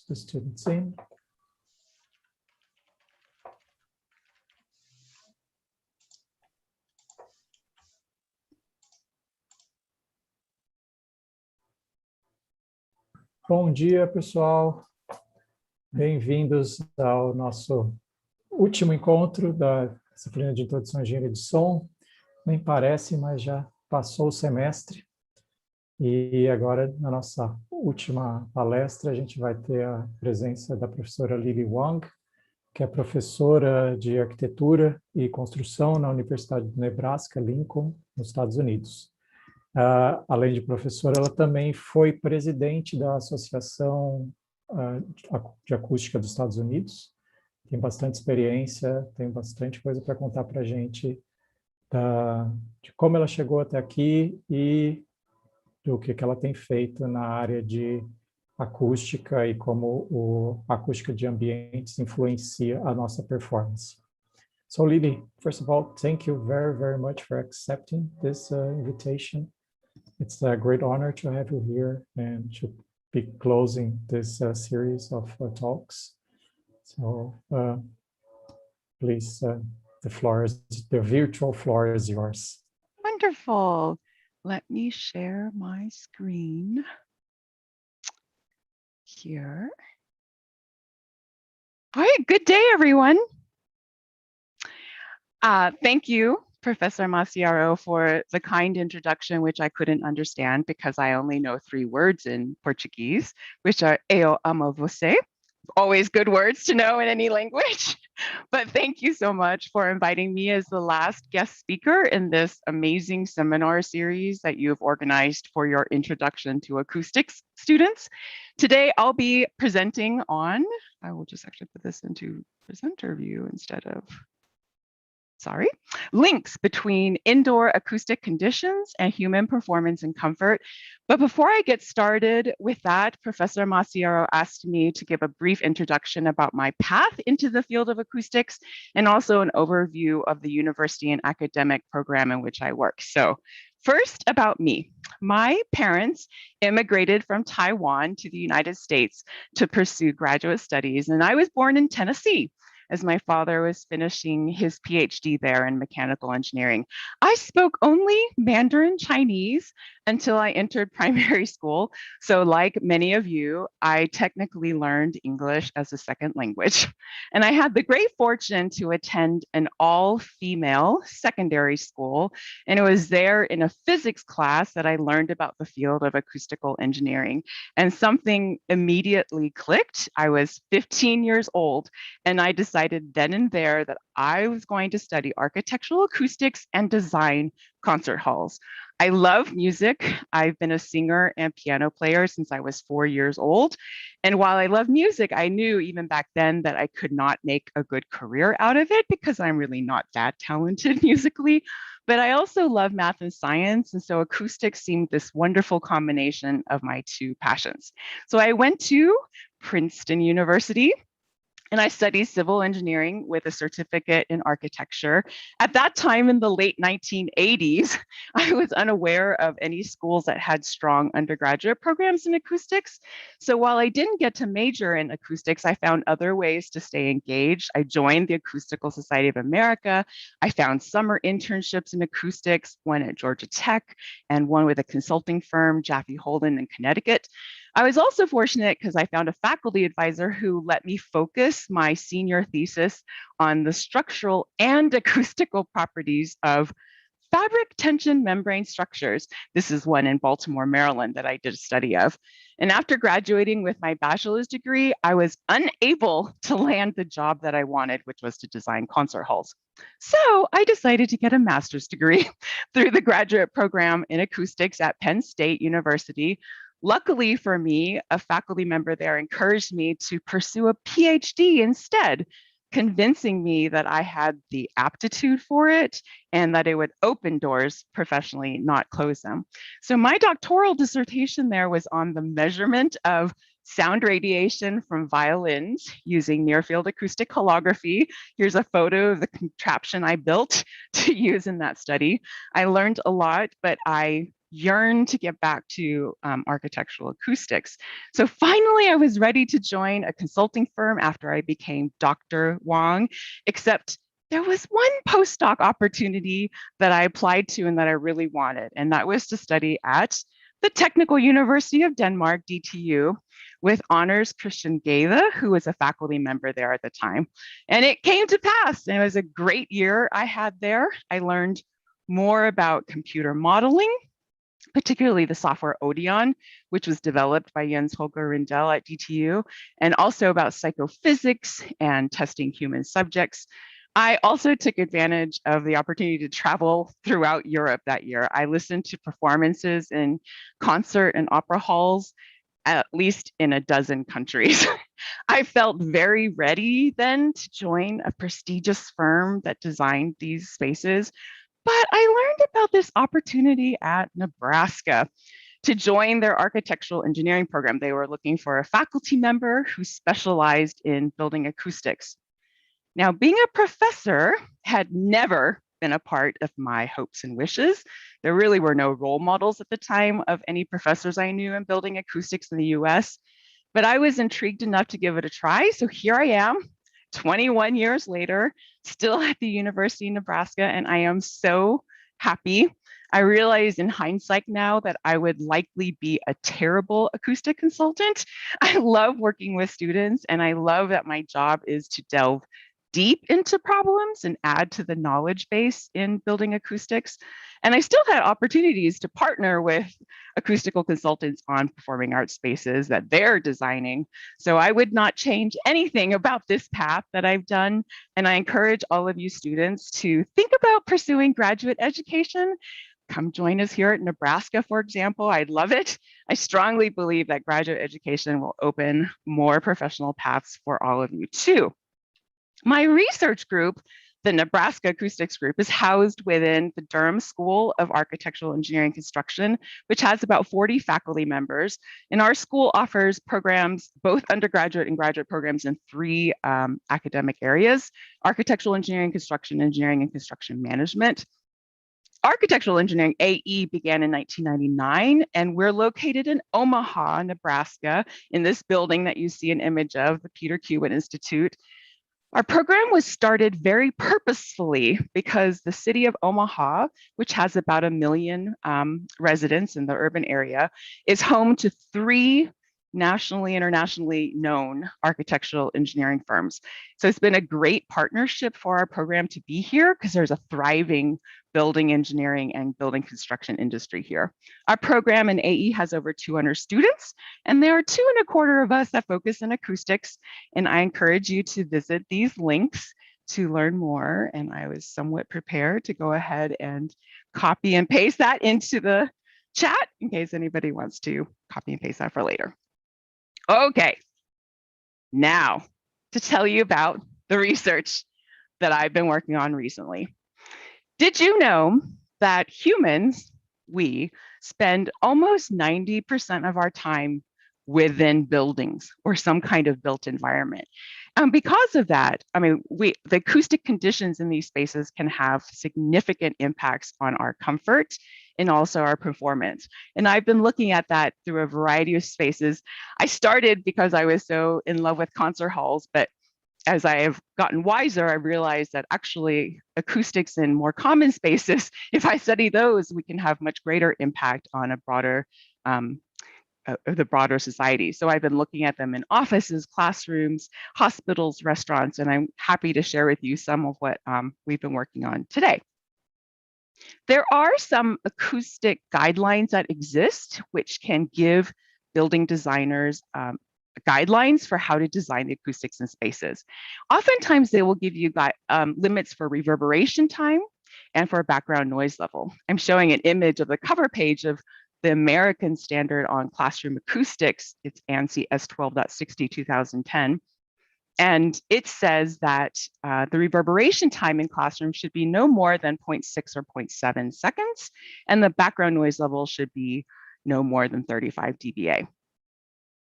the students in. Bom dia, pessoal. Bem-vindos ao nosso último encontro da disciplina de Introdução à Engenharia de Som. Nem parece, mas já passou o semestre. E agora, na nossa última palestra, a gente vai ter a presença da professora Wang, que é professora de Arquitetura e Construção na Universidade de Nebraska, Lincoln, nos Estados Unidos. Além de professora, ela também foi presidente da Associação de Acústica dos Estados Unidos. Tem bastante experiência, tem bastante coisa para contar para a gente de como ela chegou até aqui e do que ela tem feito na área de acústica e como a acústica de ambientes influencia a nossa performance. So Lily, first of all, thank you very, very much for accepting this invitation. It's a great honor to have you here and to be closing this series of talks. So please, the virtual floor is yours. Wonderful. Let me share my screen here. All right, good day, everyone. Thank you, Professor Maciaro, for the kind introduction, which I couldn't understand because I only know 3 words in Portuguese, which are eu amo você. Always good words to know in any language. But thank you so much for inviting me as the last guest speaker in this amazing seminar series that you've organized for your introduction to acoustics students. Today, I'll be presenting on, I will just actually put this into presenter view instead of, links between indoor acoustic conditions and human performance and comfort. But before I get started with that, Professor Maciaro asked me to give a brief introduction about my path into the field of acoustics and also an overview of the university and academic program in which I work. So first, about me. My parents immigrated from Taiwan to the United States to pursue graduate studies, and I was born in Tennessee, as my father was finishing his PhD there in mechanical engineering. I spoke only Mandarin Chinese until I entered primary school. So like many of you, I technically learned English as a second language. And I had the great fortune to attend an all-female secondary school. And it was there in a physics class that I learned about the field of acoustical engineering. And something immediately clicked. I was 15 years old, and I decided then and there that I was going to study architectural acoustics and design concert halls. I love music. I've been a singer and piano player since I was 4 years old. And while I love music, I knew even back then that I could not make a good career out of it because I'm really not that talented musically. But I also love math and science. And so acoustics seemed this wonderful combination of my 2 passions. So I went to Princeton University, and I studied civil engineering with a certificate in architecture. At that time in the late 1980s, I was unaware of any schools that had strong undergraduate programs in acoustics. So while I didn't get to major in acoustics, I found other ways to stay engaged. I joined the Acoustical Society of America. I found summer internships in acoustics, one at Georgia Tech and one with a consulting firm, Jaffe Holden in Connecticut. I was also fortunate because I found a faculty advisor who let me focus my senior thesis on the structural and acoustical properties of fabric tension membrane structures. This is one in Baltimore, Maryland that I did a study of. And after graduating with my bachelor's degree, I was unable to land the job that I wanted, which was to design concert halls. So I decided to get a master's degree through the graduate program in acoustics at Penn State University. Luckily for me, a faculty member there encouraged me to pursue a PhD instead, convincing me that I had the aptitude for it and that it would open doors professionally, not close them. So my doctoral dissertation there was on the measurement of sound radiation from violins using near-field acoustic holography. Here's a photo of the contraption I built to use in that study. I learned a lot, but I yearned to get back to architectural acoustics. So finally, I was ready to join a consulting firm after I became Dr. Wang, except there was one postdoc opportunity that I applied to and that I really wanted, and that was to study at the Technical University of Denmark, DTU, with honors Christian Gade, who was a faculty member there at the time. And it came to pass, and it was a great year I had there. I learned more about computer modeling, particularly the software Odeon, which was developed by Jens Holger Rindell at DTU, and also about psychophysics and testing human subjects. I also took advantage of the opportunity to travel throughout Europe that year. I listened to performances in concert and opera halls, at least in a dozen countries. I felt very ready then to join a prestigious firm that designed these spaces, but I learned about this opportunity at Nebraska to join their architectural engineering program. They were looking for a faculty member who specialized in building acoustics. Now, being a professor had never been a part of my hopes and wishes. There really were no role models at the time of any professors I knew in building acoustics in the US, but I was intrigued enough to give it a try. So here I am, 21 years later, still at the University of Nebraska, and I am so happy. I realize in hindsight now that I would likely be a terrible acoustic consultant. I love working with students, and I love that my job is to delve deep into problems and add to the knowledge base in building acoustics. And I still had opportunities to partner with acoustical consultants on performing arts spaces that they're designing. So I would not change anything about this path that I've done. And I encourage all of you students to think about pursuing graduate education. Come join us here at Nebraska, for example. I'd love it. I strongly believe that graduate education will open more professional paths for all of you too. My research group, the Nebraska Acoustics Group, is housed within the Durham School of Architectural Engineering and Construction, which has about 40 faculty members. And our school offers programs, both undergraduate and graduate programs in 3 academic areas: architectural engineering, and construction management. Architectural engineering, AE, began in 1999, and we're located in Omaha, Nebraska, in this building that you see an image of, the Peter Kuwin Institute. Our program was started very purposefully because the city of Omaha, which has about 1 million residents in the urban area, is home to 3 nationally, internationally known architectural engineering firms. So it's been a great partnership for our program to be here because there's a thriving building engineering and building construction industry here. Our program in AE has over 200 students, and there are 225 of us that focus in acoustics. And I encourage you to visit these links to learn more. And I was somewhat prepared to go ahead and copy and paste that into the chat in case anybody wants to copy and paste that for later. Okay, now to tell you about the research that I've been working on recently. Did you know that humans, we spend almost 90% of our time within buildings or some kind of built environment? Because of that, I mean, the acoustic conditions in these spaces can have significant impacts on our comfort and also our performance. And I've been looking at that through a variety of spaces. I started because I was so in love with concert halls, but as I have gotten wiser, I realized that actually acoustics in more common spaces, if I study those, we can have much greater impact on a broader the broader society. So I've been looking at them in offices, classrooms, hospitals, restaurants, and I'm happy to share with you some of what we've been working on today. There are some acoustic guidelines that exist, which can give building designers guidelines for how to design the acoustics in spaces. Oftentimes, they will give you limits for reverberation time and for background noise level. I'm showing an image of the cover page of the American Standard on Classroom Acoustics. It's ANSI S12.60 2010. And it says that the reverberation time in classrooms should be no more than 0.6 or 0.7 seconds, and the background noise level should be no more than 35 dBA.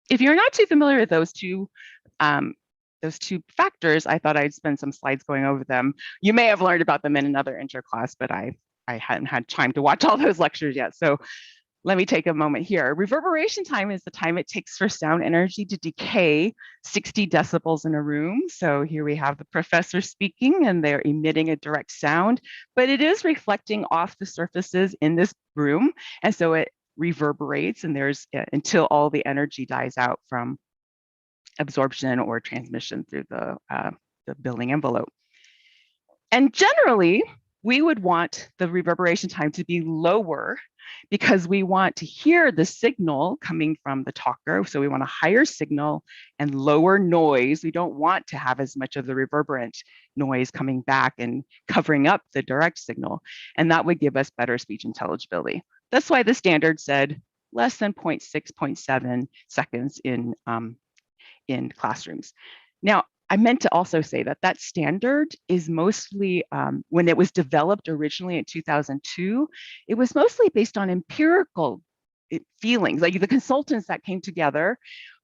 If you're not too familiar with those two factors, I thought I'd spend some slides going over them. You may have learned about them in another intro class, but I hadn't had time to watch all those lectures yet. So let me take a moment here. Reverberation time is the time it takes for sound energy to decay 60 decibels in a room. So here we have the professor speaking and they're emitting a direct sound, but it is reflecting off the surfaces in this room. And so it reverberates and there's until all the energy dies out from absorption or transmission through the building envelope. And generally, we would want the reverberation time to be lower because we want to hear the signal coming from the talker. So we want a higher signal and lower noise. We don't want to have as much of the reverberant noise coming back and covering up the direct signal. And that would give us better speech intelligibility. That's why the standard said less than 0.6, 0.7 seconds in classrooms. Now, I meant to also say that that standard is mostly, when it was developed originally in 2002, it was mostly based on empirical feelings. Like the consultants that came together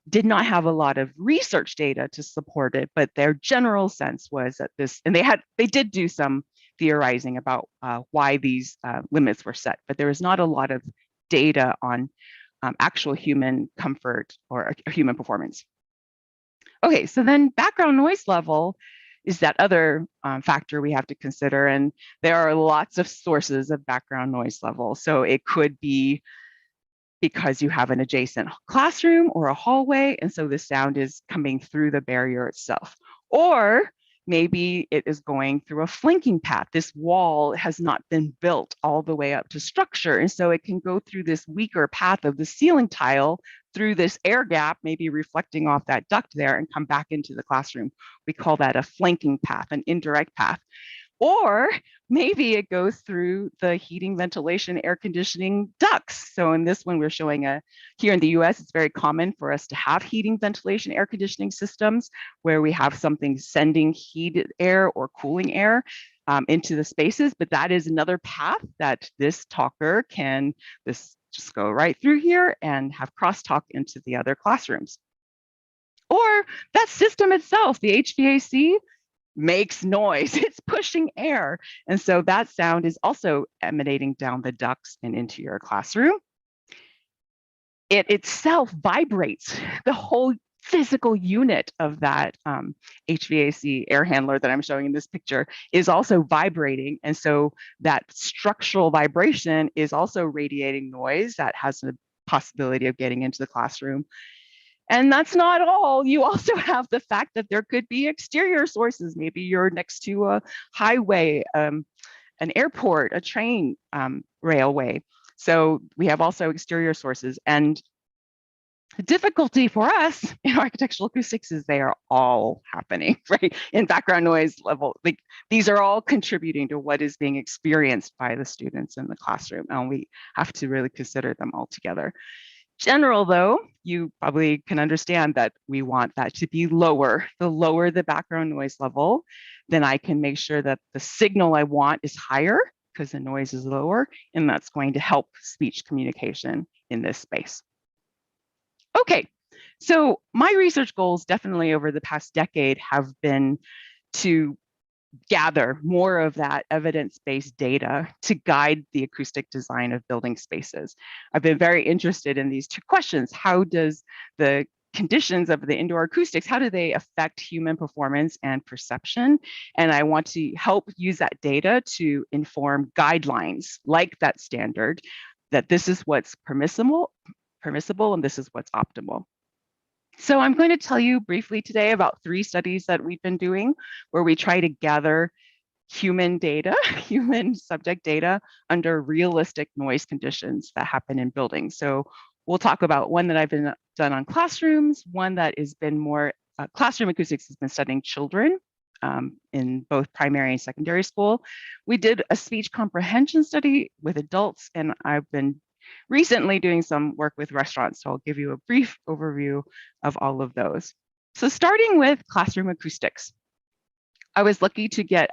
did not have a lot of research data to support it, but their general sense was that this, and they did do some theorizing about why these limits were set, but there was not a lot of data on actual human comfort or human performance. Okay, so then background noise level is that other factor we have to consider, and there are lots of sources of background noise level. So it could be because you have an adjacent classroom or a hallway, and so the sound is coming through the barrier itself. Or maybe it is going through a flanking path. This wall has not been built all the way up to structure, and so it can go through this weaker path of the ceiling tile through this air gap, maybe reflecting off that duct there and come back into the classroom. We call that a flanking path, an indirect path. Or maybe it goes through the heating, ventilation, air conditioning ducts. So in this one, we're showing here in the US, it's very common for us to have heating, ventilation, air conditioning systems where we have something sending heated air or cooling air into the spaces. But that is another path that this talker can just go right through here and have crosstalk into the other classrooms. Or that system itself, the HVAC, makes noise. It's pushing air. And so that sound is also emanating down the ducts and into your classroom. It itself vibrates. The whole physical unit of that HVAC air handler that I'm showing in this picture is also vibrating. And so that structural vibration is also radiating noise that has a possibility of getting into the classroom. And that's not all. You also have the fact that there could be exterior sources. Maybe you're next to a highway, an airport, a train railway. So we have also exterior sources. And the difficulty for us in architectural acoustics is they are all happening, right? In background noise level, like these are all contributing to what is being experienced by the students in the classroom. And we have to really consider them all together. General though, you probably can understand that we want that to be lower. The lower the background noise level, then I can make sure that the signal I want is higher because the noise is lower, and that's going to help speech communication in this space. Okay, so my research goals definitely over the past decade have been to gather more of that evidence-based data to guide the acoustic design of building spaces. I've been very interested in these two questions. How does the conditions of the indoor acoustics, how do they affect human performance and perception? And I want to help use that data to inform guidelines like that standard, that this is what's permissible and this is what's optimal. So I'm going to tell you briefly today about 3 studies that we've been doing where we try to gather human data, human subject data under realistic noise conditions that happen in buildings. So we'll talk about one that I've been done on classrooms, one that has been more, classroom acoustics has been studying children in both primary and secondary school. We did a speech comprehension study with adults, and I've been recently doing some work with restaurants, so I'll give you a brief overview of all of those. So starting with classroom acoustics, I was lucky to get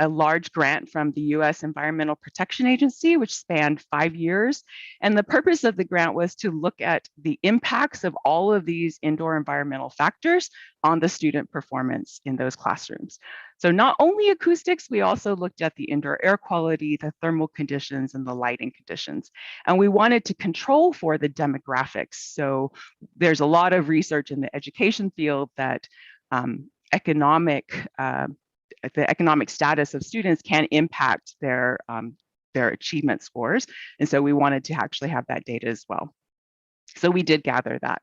a large grant from the US Environmental Protection Agency, which spanned 5 years. And the purpose of the grant was to look at the impacts of all of these indoor environmental factors on the student performance in those classrooms. So not only acoustics, we also looked at the indoor air quality, the thermal conditions, and the lighting conditions. And we wanted to control for the demographics. So there's a lot of research in the education field that the economic status of students can impact their achievement scores. And so we wanted to actually have that data as well. So we did gather that.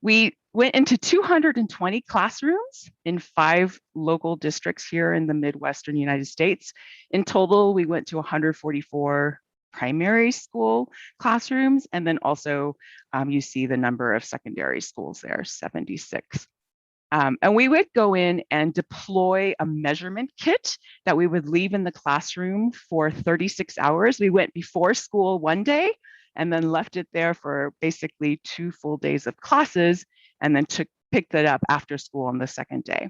We went into 220 classrooms in 5 local districts here in the Midwestern United States. In total, we went to 144 primary school classrooms, and then also you see the number of secondary schools there, 76. And we would go in and deploy a measurement kit that we would leave in the classroom for 36 hours. We went before school one day and then left it there for basically 2 full days of classes, and then picked it up after school on the second day.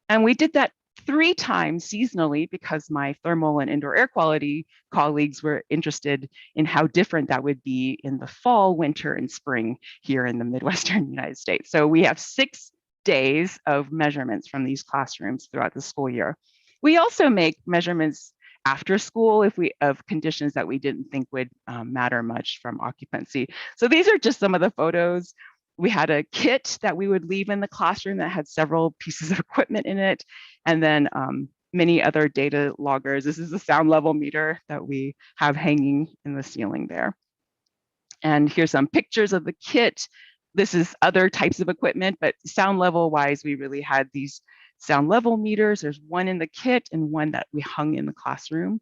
And we did that 3 times seasonally because my thermal and indoor air quality colleagues were interested in how different that would be in the fall, winter, and spring here in the Midwestern United States. So we have 6 days of measurements from these classrooms throughout the school year. We also make measurements after school of conditions that we didn't think would matter much from occupancy. So these are just some of the photos. We had a kit that we would leave in the classroom that had several pieces of equipment in it, and then many other data loggers. This is a sound level meter that we have hanging in the ceiling there. And here's some pictures of the kit. This is other types of equipment, but sound level wise, we really had these sound level meters. There's one in the kit and one that we hung in the classroom.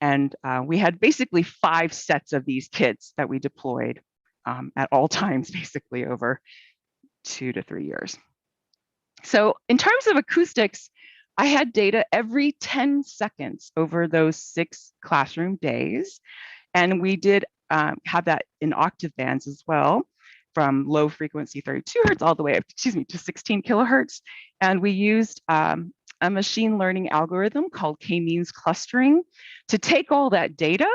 And we had basically 5 sets of these kits that we deployed at all times, basically over 2 to 3 years. So in terms of acoustics, I had data every 10 seconds over those 6 classroom days. And we did have that in octave bands as well, from low frequency 32 hertz all the way up, to 16 kilohertz. And we used a machine learning algorithm called k-means clustering to take all that data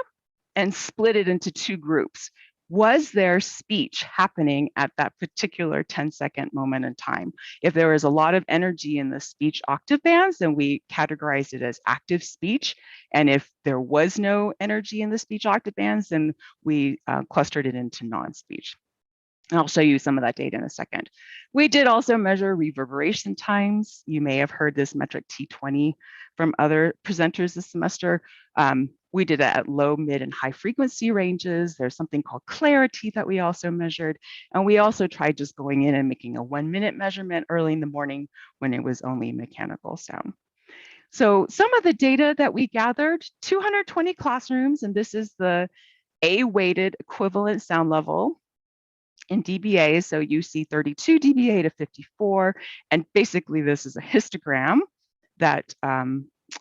and split it into 2 groups. Was there speech happening at that particular 10-second moment in time? If there was a lot of energy in the speech octave bands, then we categorized it as active speech. And if there was no energy in the speech octave bands, then we clustered it into non-speech. And I'll show you some of that data in a second. We did also measure reverberation times. You may have heard this metric T20 from other presenters this semester. We did it at low, mid, and high frequency ranges. There's something called clarity that we also measured. And we also tried just going in and making a 1-minute measurement early in the morning when it was only mechanical sound. So some of the data that we gathered, 220 classrooms, and this is the A-weighted equivalent sound level in dBA, so you see 32 dBA to 54, and basically this is a histogram that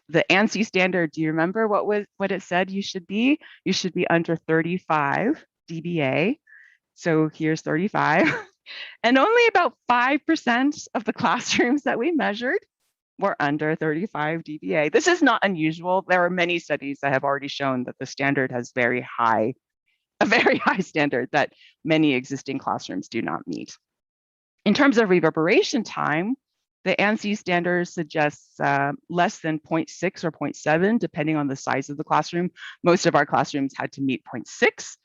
the ANSI standard, do you remember what it said you should be? You should be under 35 dBA. So here's 35. And only about 5% of the classrooms that we measured were under 35 dBA. This is not unusual. There are many studies that have already shown that the standard has a very high standard that many existing classrooms do not meet. In terms of reverberation time, the ANSI standard suggests less than 0.6 or 0.7, depending on the size of the classroom. Most of our classrooms had to meet 0.6.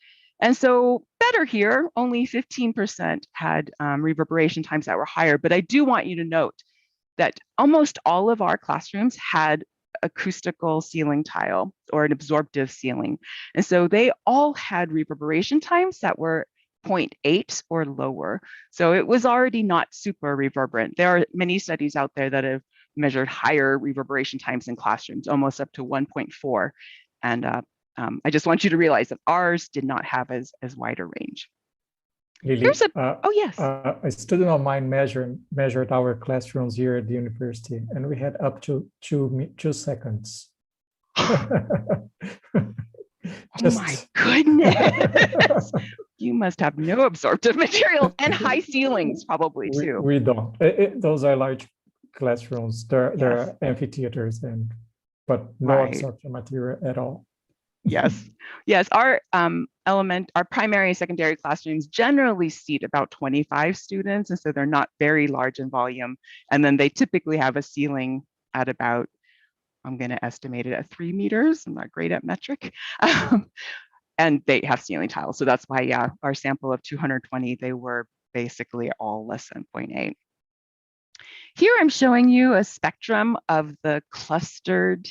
And so better here, only 15% had reverberation times that were higher. But I do want you to note that almost all of our classrooms had acoustical ceiling tile or an absorptive ceiling. And so they all had reverberation times that were 0.8 or lower. So it was already not super reverberant. There are many studies out there that have measured higher reverberation times in classrooms, almost up to 1.4. And I just want you to realize that ours did not have as wide a range. Lily, oh yes. A student of mine measured our classrooms here at the university, and we had up to 2 seconds. Oh my goodness. You must have no absorptive material and high ceilings probably too. We don't. Those are large classrooms. There are amphitheaters and but no Right. absorption material at all. Yes, yes. Our our primary and secondary classrooms generally seat about 25 students, and so they're not very large in volume. And then they typically have a ceiling at about, I'm going to estimate it at 3 meters. I'm not great at metric. And they have ceiling tiles. So that's why, yeah, our sample of 220, they were basically all less than 0.8. Here I'm showing you a spectrum of the clustered,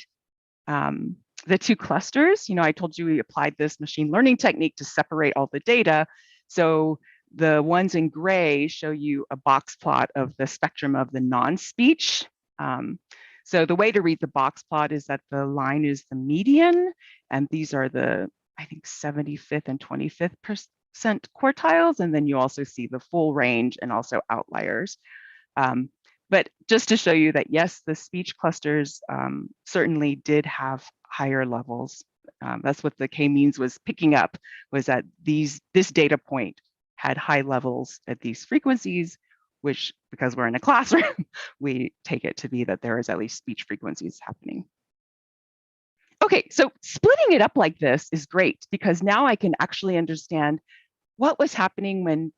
the two clusters. You know, I told you we applied this machine learning technique to separate all the data. So the ones in gray show you a box plot of the spectrum of the non-speech. So the way to read the box plot is that the line is the median, and these are the, I think, 75th and 25th percent quartiles, and then you also see the full range and also outliers. But just to show you that, yes, the speech clusters certainly did have higher levels. That's what the k-means was picking up, was that this data point had high levels at these frequencies, which, because we're in a classroom, we take it to be that there is at least speech frequencies happening. Okay, so splitting it up like this is great, because now I can actually understand what was happening when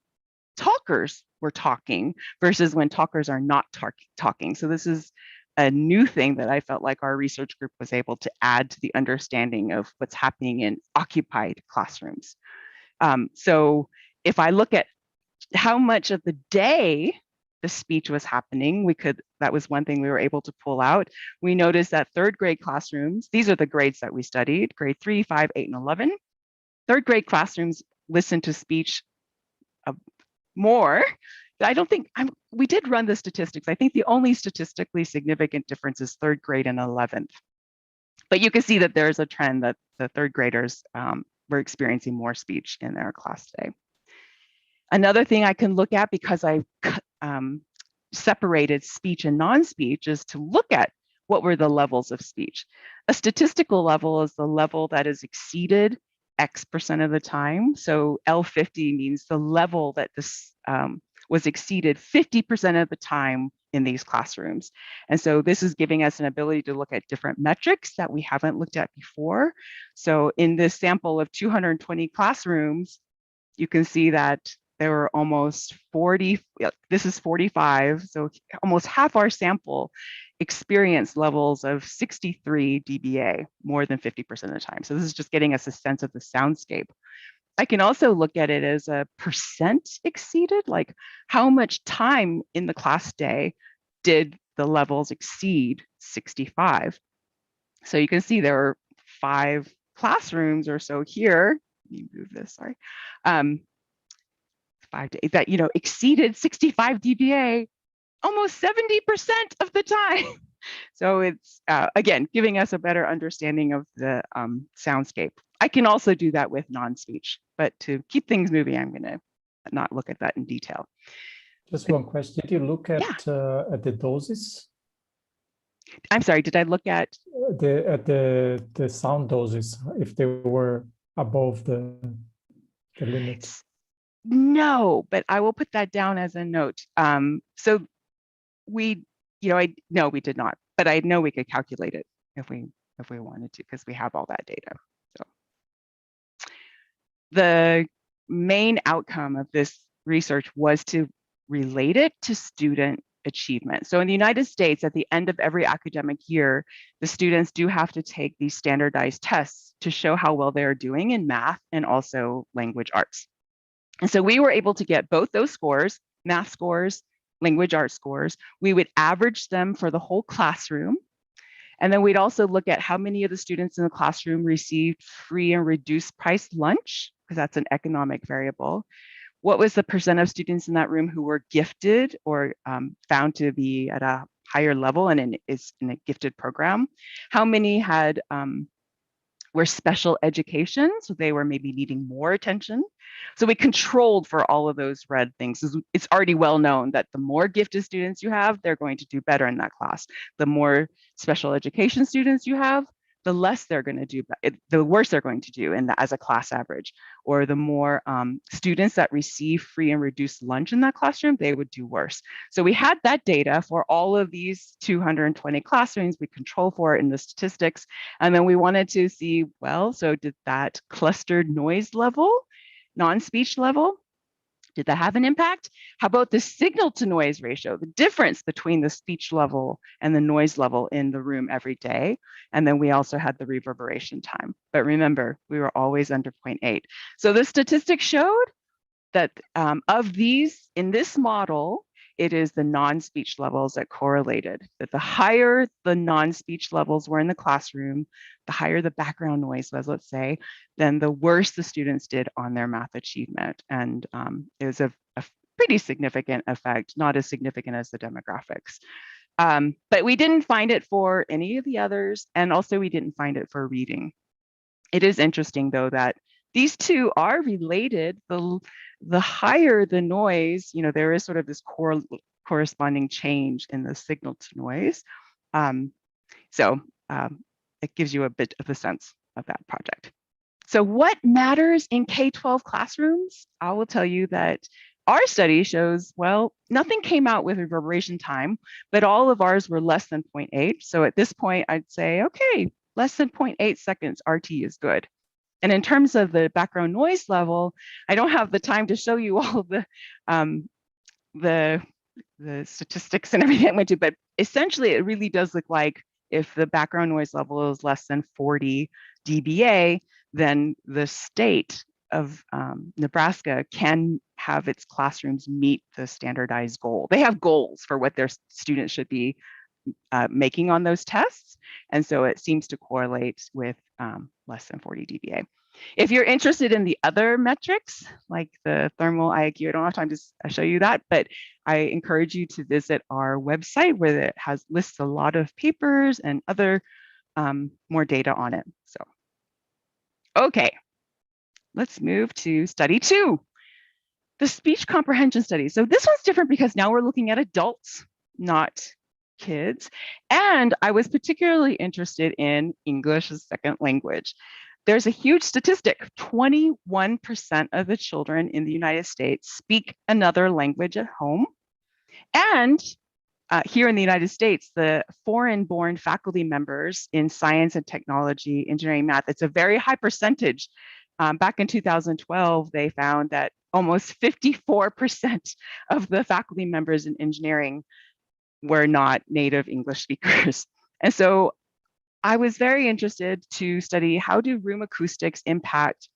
talkers were talking versus when talkers are not talking. So this is a new thing that I felt like our research group was able to add to the understanding of what's happening in occupied classrooms. So if I look at how much of the day the speech was happening, that was one thing we were able to pull out. We noticed that third grade classrooms, these are the grades that we studied, grade 3, 5, 8, and 11. Third grade classrooms listened to speech more. I don't think, we did run the statistics. I think the only statistically significant difference is third grade and 11th. But you can see that there's a trend that the third graders were experiencing more speech in their class today. Another thing I can look at, because I separated speech and non-speech, is to look at what were the levels of speech. A statistical level is the level that is exceeded X% of the time. So L50 means the level that this was exceeded 50% of the time in these classrooms. And so this is giving us an ability to look at different metrics that we haven't looked at before. So in this sample of 220 classrooms, you can see that there were almost 40, this is 45, so almost half our sample experienced levels of 63 dBA, more than 50% of the time. So this is just getting us a sense of the soundscape. I can also look at it as a percent exceeded, like how much time in the class day did the levels exceed 65. So you can see there are 5 classrooms or so here. Let me move this, sorry. 5 to 8 that, you know, exceeded 65 dBA almost 70% of the time. So it's, again, giving us a better understanding of the soundscape. I can also do that with non-speech, but to keep things moving, I'm going to not look at that in detail. Just one question. Did you look at the doses? I'm sorry, did I look at? The sound doses, if they were above the limits? No, but I will put that down as a note. So we, you know, no, we did not, but I know we could calculate it if we wanted to, because we have all that data. So the main outcome of this research was to relate it to student achievement. So in the United States, at the end of every academic year, the students do have to take these standardized tests to show how well they're doing in math and also language arts. And so we were able to get both those scores, math scores, language arts scores. We would average them for the whole classroom. And then we'd also look at how many of the students in the classroom received free and reduced price lunch, because that's an economic variable. What was the percent of students in that room who were gifted or found to be at a higher level and is in a gifted program? How many had were special education, so they were maybe needing more attention. So we controlled for all of those red things. It's already well known that the more gifted students you have, they're going to do better in that class. The more special education students you have, the less they're going to do, the worse they're going to do as a class average. Or the more students that receive free and reduced lunch in that classroom, they would do worse. So we had that data for all of these 220 classrooms. We control for it in the statistics. And then we wanted to see, well, so did that clustered noise level, non-speech level, did that have an impact? How about the signal to noise ratio, the difference between the speech level and the noise level in the room every day? And then we also had the reverberation time. But remember, we were always under 0.8. So the statistics showed that of these, in this model, it is the non-speech levels that correlated, that the higher the non-speech levels were in the classroom, the higher the background noise was, let's say, then the worse the students did on their math achievement. And it was a pretty significant effect, not as significant as the demographics. But we didn't find it for any of the others, and also we didn't find it for reading. It is interesting, though, that these two are related. The higher the noise, there is sort of this corresponding change in the signal to noise. So it gives you a bit of a sense of that project. So what matters in K-12 classrooms? I will tell you that our study shows, well, nothing came out with reverberation time, but all of ours were less than 0.8. So at this point, I'd say, okay, less than 0.8 seconds RT is good. And in terms of the background noise level, I don't have the time to show you all of the statistics and everything I went to, but essentially it really does look like if the background noise level is less than 40 dBA, then the state of Nebraska can have its classrooms meet the standardized goal. They have goals for what their students should be making on those tests. And so it seems to correlate with less than 40 dBA. If you're interested in the other metrics, like the thermal IAQ, I don't have time to show you that, but I encourage you to visit our website where it lists a lot of papers and other more data on it. So, okay, let's move to study 2, the speech comprehension study. So this one's different because now we're looking at adults, not kids. And I was particularly interested in English as a second language. There's a huge statistic. 21% of the children in the United States speak another language at home. And here in the United States, the foreign-born faculty members in science and technology, engineering, math, it's a very high percentage. Back in 2012, they found that almost 54% of the faculty members in engineering were not native English speakers. And so I was very interested to study how do room acoustics impact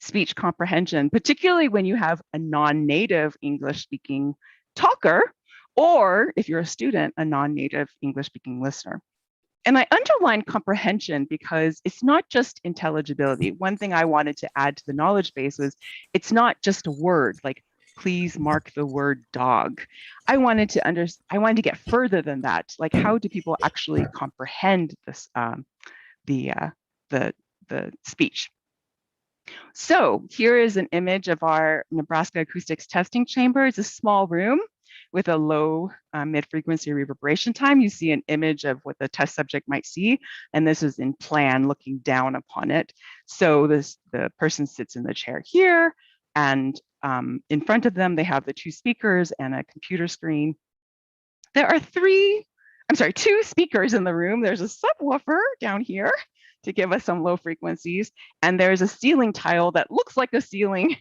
speech comprehension, particularly when you have a non-native English speaking talker, or if you're a student, a non-native English speaking listener. And I underlined comprehension because it's not just intelligibility. One thing I wanted to add to the knowledge base was it's not just a word, like please mark the word dog. I wanted to get further than that. Like, how do people actually comprehend this, the speech? So here is an image of our Nebraska acoustics testing chamber. It's a small room with a low mid-frequency reverberation time. You see an image of what the test subject might see, and this is in plan looking down upon it. So the person sits in the chair here, and in front of them, they have the 2 speakers and a computer screen. There are 2 speakers in the room. There's a subwoofer down here to give us some low frequencies. And there's a ceiling tile that looks like a ceiling,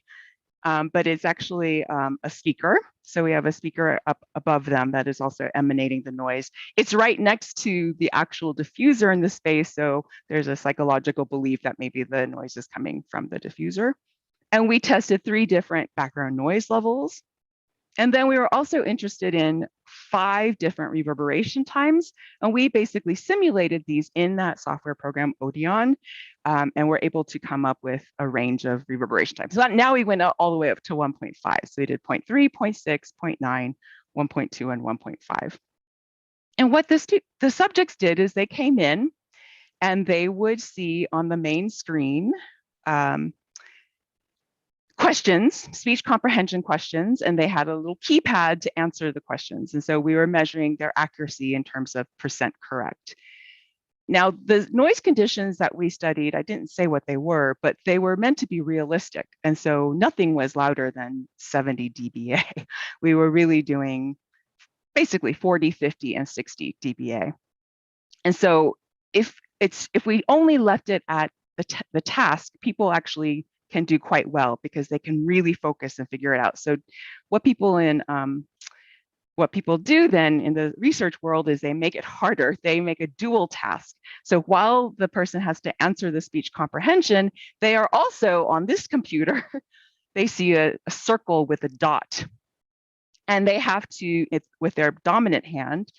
but it's actually a speaker. So we have a speaker up above them that is also emanating the noise. It's right next to the actual diffuser in the space. So there's a psychological belief that maybe the noise is coming from the diffuser. And we tested 3 different background noise levels. And then we were also interested in 5 different reverberation times. And we basically simulated these in that software program, Odeon, and we're able to come up with a range of reverberation times. So now we went all the way up to 1.5. So we did 0.3, 0.6, 0.9, 1.2, and 1.5. And what the subjects did is they came in and they would see on the main screen questions, speech comprehension questions, and they had a little keypad to answer the questions. And so we were measuring their accuracy in terms of percent correct. Now, the noise conditions that we studied, I didn't say what they were, but they were meant to be realistic. And so nothing was louder than 70 dBA. We were really doing basically 40, 50, and 60 dBA. And so if we only left it at the task, people actually can do quite well because they can really focus and figure it out. So what people do then in the research world is they make it harder. They make a dual task. So while the person has to answer the speech comprehension, they are also on this computer, they see a circle with a dot. And they have to, with their dominant hand,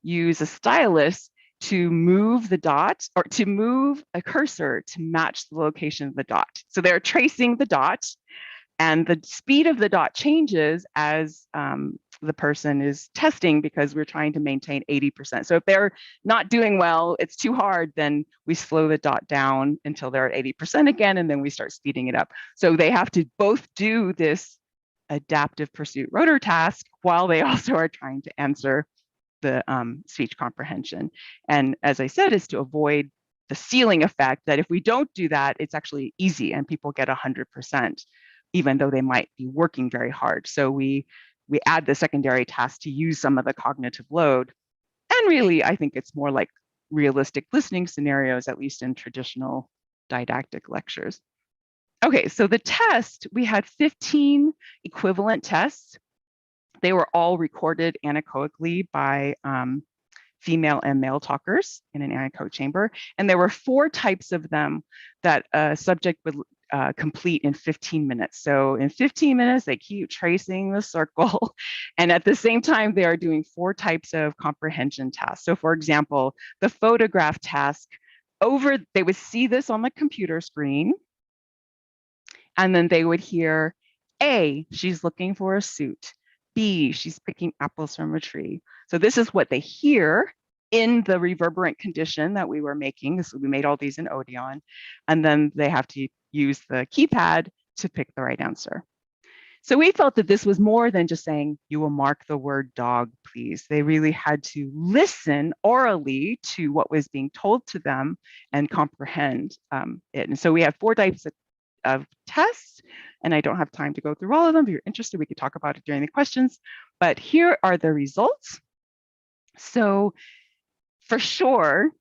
use a stylus to move the dot or to move a cursor to match the location of the dot. So they're tracing the dot, and the speed of the dot changes as the person is testing because we're trying to maintain 80%. So if they're not doing well, it's too hard, then we slow the dot down until they're at 80% again, and then we start speeding it up. So they have to both do this adaptive pursuit rotor task while they also are trying to answer the speech comprehension. And as I said, is to avoid the ceiling effect that if we don't do that, it's actually easy and people get 100%, even though they might be working very hard. So we add the secondary task to use some of the cognitive load. And really, I think it's more like realistic listening scenarios, at least in traditional didactic lectures. Okay, so the test, we had 15 equivalent tests. They were all recorded anechoically by female and male talkers in an anechoic chamber. And there were 4 types of them that a subject would complete in 15 minutes. So in 15 minutes, they keep tracing the circle. And at the same time, they are doing 4 types of comprehension tasks. So for example, the photograph task, they would see this on the computer screen. And then they would hear, A, she's looking for a suit. B, she's picking apples from a tree. So this is what they hear in the reverberant condition that we were making. So we made all these in Odeon. And then they have to use the keypad to pick the right answer. So we felt that this was more than just saying, you will mark the word dog, please. They really had to listen orally to what was being told to them and comprehend it. And so we have 4 types of tests, and I don't have time to go through all of them. If you're interested, we could talk about it during the questions, but here are the results. So for sure,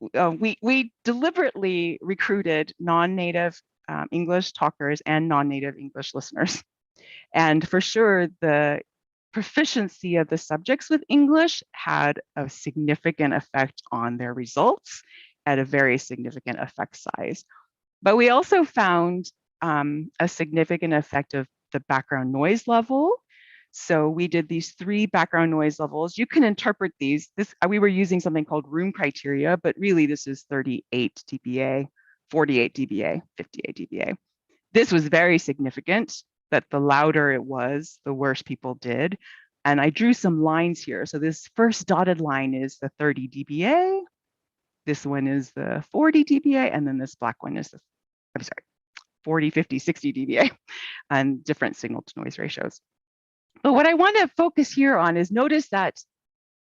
we deliberately recruited non-native English talkers and non-native English listeners. And for sure, the proficiency of the subjects with English had a significant effect on their results at a very significant effect size. But we also found a significant effect of the background noise level. So we did these 3 background noise levels. You can interpret these. We were using something called room criteria, but really this is 38 dBA, 48 dBA, 58 dBA. This was very significant, that the louder it was, the worse people did. And I drew some lines here. So this first dotted line is the 30 dBA. This one is the 40 dBA, and then this black one is 40, 50, 60 dBA, and different signal to noise ratios. But what I want to focus here on is notice that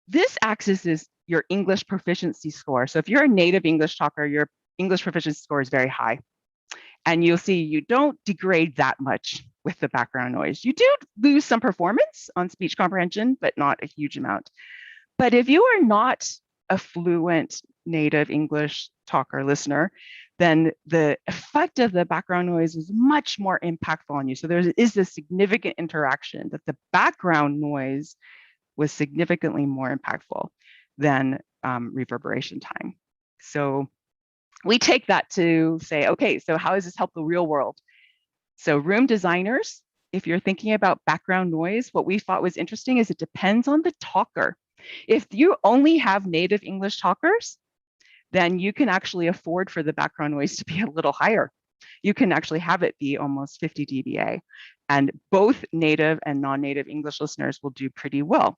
this axis is your English proficiency score. So if you're a native English talker, your English proficiency score is very high. And you'll see you don't degrade that much with the background noise. You do lose some performance on speech comprehension, but not a huge amount. But if you are not a fluent native English talker listener, then the effect of the background noise is much more impactful on you. So there is this significant interaction that the background noise was significantly more impactful than reverberation time. So we take that to say, okay, so how does this help the real world? So room designers, if you're thinking about background noise, what we thought was interesting is it depends on the talker. If you only have native English talkers, then you can actually afford for the background noise to be a little higher. You can actually have it be almost 50 dBA, and both native and non-native English listeners will do pretty well.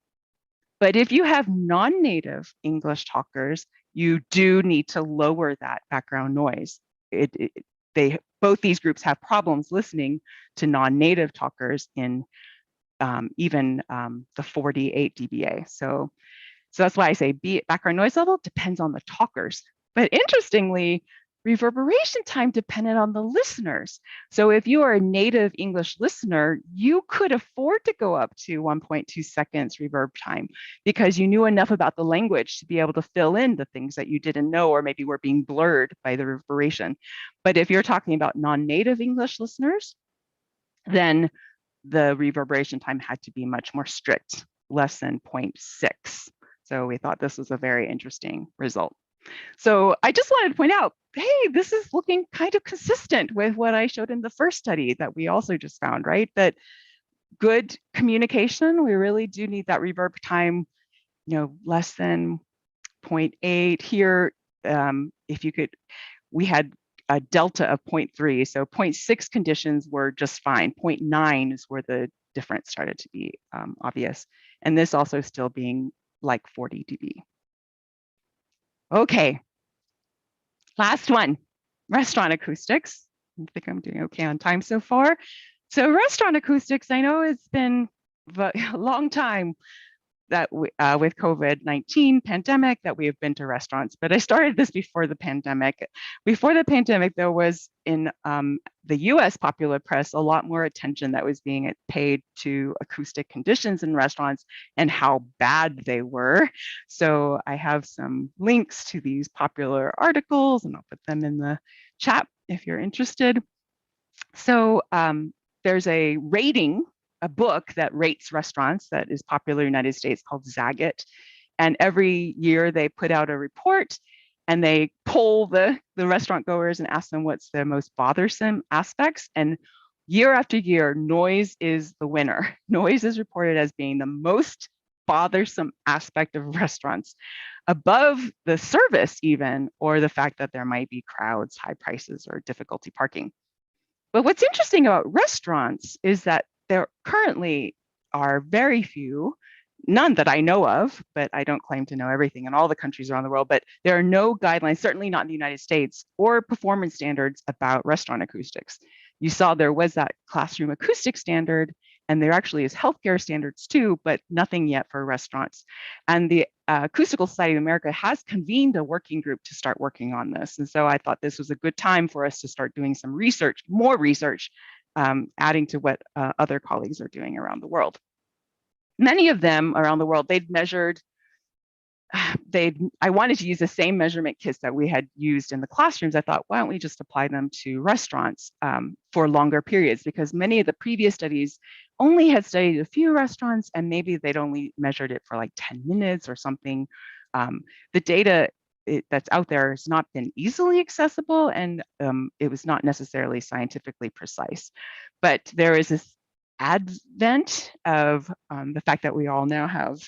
But if you have non-native English talkers, you do need to lower that background noise. Both these groups have problems listening to non-native talkers in even the 48 dBA. So So that's why I say background noise level depends on the talkers. But interestingly, reverberation time depended on the listeners. So if you are a native English listener, you could afford to go up to 1.2 seconds reverb time because you knew enough about the language to be able to fill in the things that you didn't know or maybe were being blurred by the reverberation. But if you're talking about non-native English listeners, then the reverberation time had to be much more strict, less than 0.6. So we thought this was a very interesting result. So I just wanted to point out, hey, this is looking kind of consistent with what I showed in the first study that we also just found, right? That good communication, we really do need that reverb time, less than 0.8 here. If you could, we had a delta of 0.3, so 0.6 conditions were just fine. 0.9 is where the difference started to be obvious. And this also still being like 40 dB. Okay, last one, restaurant acoustics. I think I'm doing okay on time so far. So restaurant acoustics, I know it's been a long time that with COVID-19 pandemic that we have been to restaurants, but I started this before the pandemic. Before the pandemic, there was in the US popular press a lot more attention that was being paid to acoustic conditions in restaurants and how bad they were. So I have some links to these popular articles and I'll put them in the chat if you're interested. So there's a book that rates restaurants that is popular in the United States called Zagat. And every year they put out a report and they poll the restaurant goers and ask them what's their most bothersome aspects. And year after year, noise is the winner. Noise is reported as being the most bothersome aspect of restaurants, above the service even, or the fact that there might be crowds, high prices, or difficulty parking. But what's interesting about restaurants is that there currently are very few, none that I know of, but I don't claim to know everything in all the countries around the world, but there are no guidelines, certainly not in the United States, or performance standards about restaurant acoustics. You saw there was that classroom acoustic standard, and there actually is healthcare standards too, but nothing yet for restaurants. And the Acoustical Society of America has convened a working group to start working on this. And so I thought this was a good time for us to start doing some research, more research, adding to what other colleagues are doing around the world. Many of them around the world, they'd measured, I wanted to use the same measurement kits that we had used in the classrooms. I thought, why don't we just apply them to restaurants for longer periods? Because many of the previous studies only had studied a few restaurants and maybe they'd only measured it for like 10 minutes or something. The data that's out there has not been easily accessible and it was not necessarily scientifically precise. But there is this advent of the fact that we all now have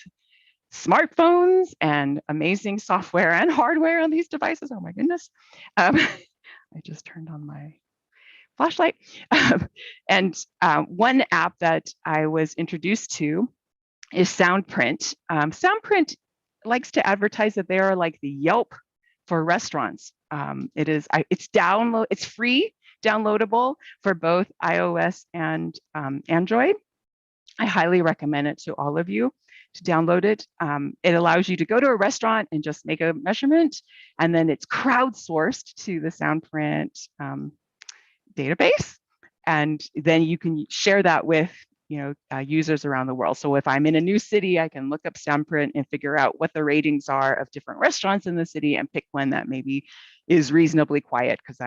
smartphones and amazing software and hardware on these devices. Oh my goodness. I just turned on my flashlight. And one app that I was introduced to is Soundprint. Soundprint likes to advertise that they are like the Yelp for restaurants. It's free, downloadable for both iOS and Android. I highly recommend it to all of you to download it. It allows you to go to a restaurant and just make a measurement, and then it's crowdsourced to the Soundprint database, and then you can share that with users around the world. So if I'm in a new city, I can look up Soundprint and figure out what the ratings are of different restaurants in the city and pick one that maybe is reasonably quiet, because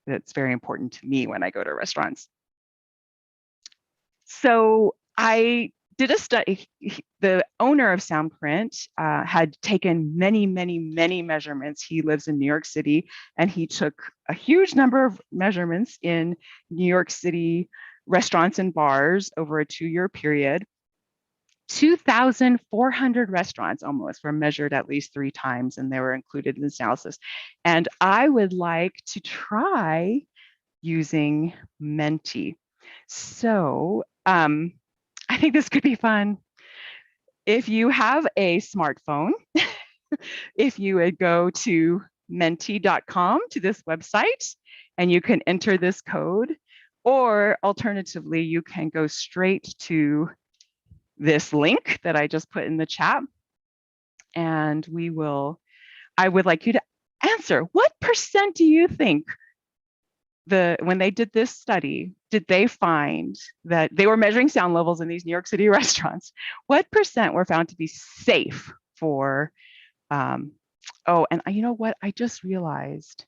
that's very important to me when I go to restaurants. So I did a study. The owner of Soundprint had taken many, many, many measurements. He lives in New York City, and he took a huge number of measurements in New York City restaurants and bars over a 2-year period. 2,400 restaurants almost were measured at least 3 times, and they were included in this analysis. And I would like to try using Menti. So I think this could be fun. If you have a smartphone, if you would go to menti.com, to this website, and you can enter this code, or alternatively, you can go straight to this link that I just put in the chat, and I would like you to answer, what percent do you think when they did this study, did they find that they were measuring sound levels in these New York City restaurants? What percent were found to be safe for, oh, and you know what? I just realized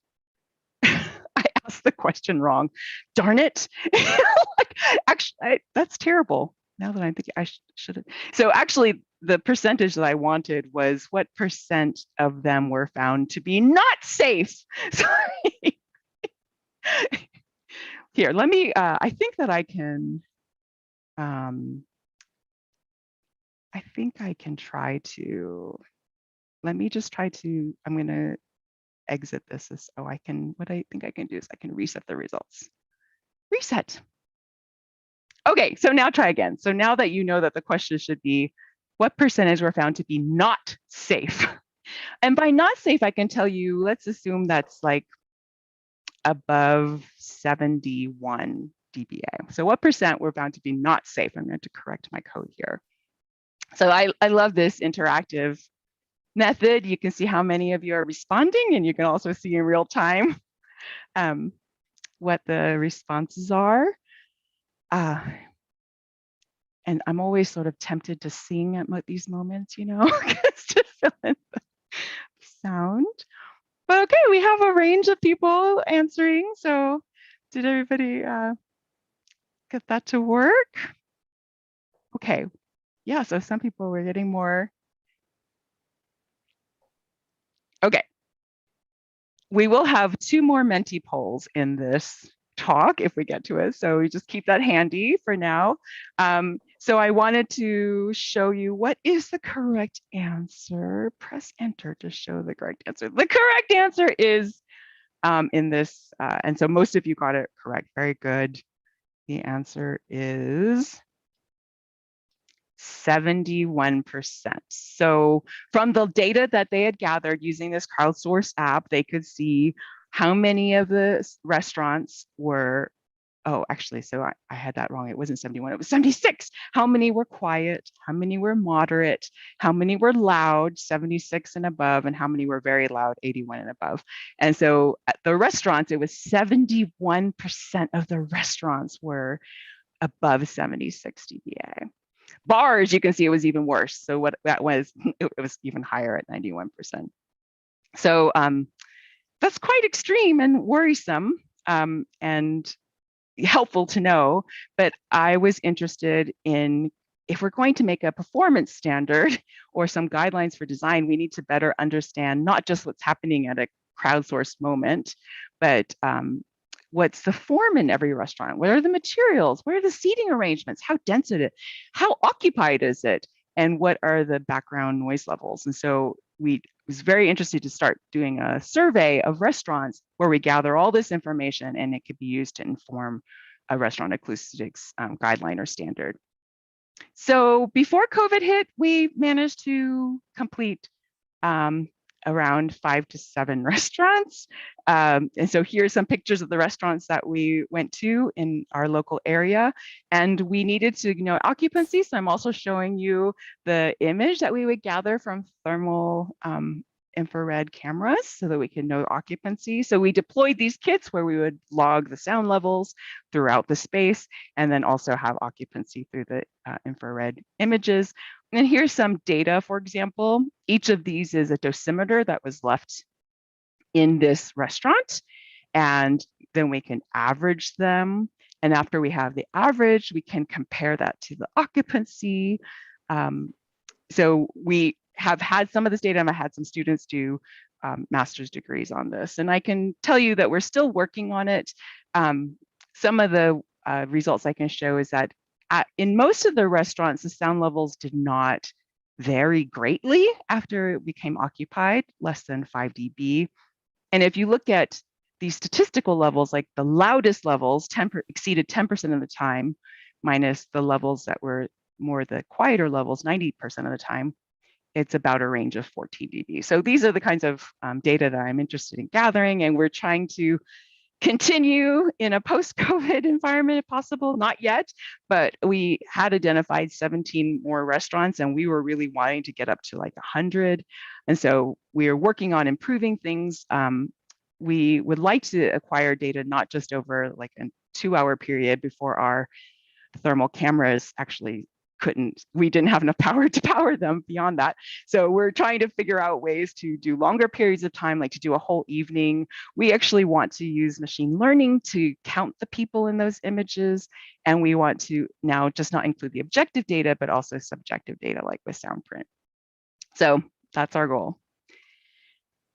I asked the question wrong. Darn it. Like, actually, that's terrible. Now that I'm thinking, I should have. So actually, the percentage that I wanted was what percent of them were found to be not safe. Sorry. Here, let me, I think that I can, I think I can try to, let me just try to, I'm going to exit this as, oh, I can, what I think I can do is I can reset the results. Reset. Okay, so now try again. So now that you know that the question should be, what percentage were found to be not safe? And by not safe, I can tell you, let's assume that's like above 71 dBA. So what percent were found to be not safe? I'm going to correct my code here. So I love this interactive method. You can see how many of you are responding, and you can also see in real time what the responses are. And I'm always sort of tempted to sing at these moments, you know, just to fill in the sound. But okay, we have a range of people answering. So did everybody get that to work? Okay, yeah, so some people were getting more. Okay, we will have 2 more Menti polls in this talk if we get to it. So we just keep that handy for now. So I wanted to show you what is the correct answer. Press enter to show the correct answer. The correct answer is in this, and so most of you got it correct. Very good. The answer is 71%. So from the data that they had gathered using this crowdsourced app, they could see how many of the restaurants were, oh, actually, so I had that wrong. It wasn't 71, it was 76. How many were quiet? How many were moderate? How many were loud, 76 and above? And how many were very loud, 81 and above? And so at the restaurants, it was 71% of the restaurants were above 76 dBA. Bars, you can see it was even worse. So what that was, it was even higher at 91%. So that's quite extreme and worrisome and helpful to know. But I was interested in, if we're going to make a performance standard or some guidelines for design, we need to better understand not just what's happening at a crowdsourced moment, but what's the form in every restaurant? What are the materials? What are the seating arrangements? How dense is it? How occupied is it? And what are the background noise levels? And so we was very interested to start doing a survey of restaurants where we gather all this information, and it could be used to inform a restaurant acoustics guideline or standard. So before COVID hit, we managed to complete around 5 to 7 restaurants. And so here's some pictures of the restaurants that we went to in our local area. And we needed to know occupancy. So I'm also showing you the image that we would gather from thermal infrared cameras so that we can know occupancy. So we deployed these kits where we would log the sound levels throughout the space, and then also have occupancy through the infrared images. And here's some data, for example. Each of these is a dosimeter that was left in this restaurant, and then we can average them. And after we have the average, we can compare that to the occupancy. So we have had some of this data, and I had some students do master's degrees on this. And I can tell you that we're still working on it. Some of the results I can show is that in most of the restaurants, the sound levels did not vary greatly after it became occupied, less than 5 dB. And if you look at the statistical levels, like the loudest levels exceeded 10% of the time, minus the levels that were more the quieter levels, 90% of the time, it's about a range of 14 dB. So these are the kinds of data that I'm interested in gathering, and we're trying to continue in a post-COVID environment if possible, not yet, but we had identified 17 more restaurants and we were really wanting to get up to like 100. And so we are working on improving things. We would like to acquire data not just over like a 2-hour period before our thermal cameras actually we didn't have enough power to power them beyond that. So we're trying to figure out ways to do longer periods of time, like to do a whole evening. We actually want to use machine learning to count the people in those images. And we want to now just not include the objective data, but also subjective data like with sound print. So that's our goal.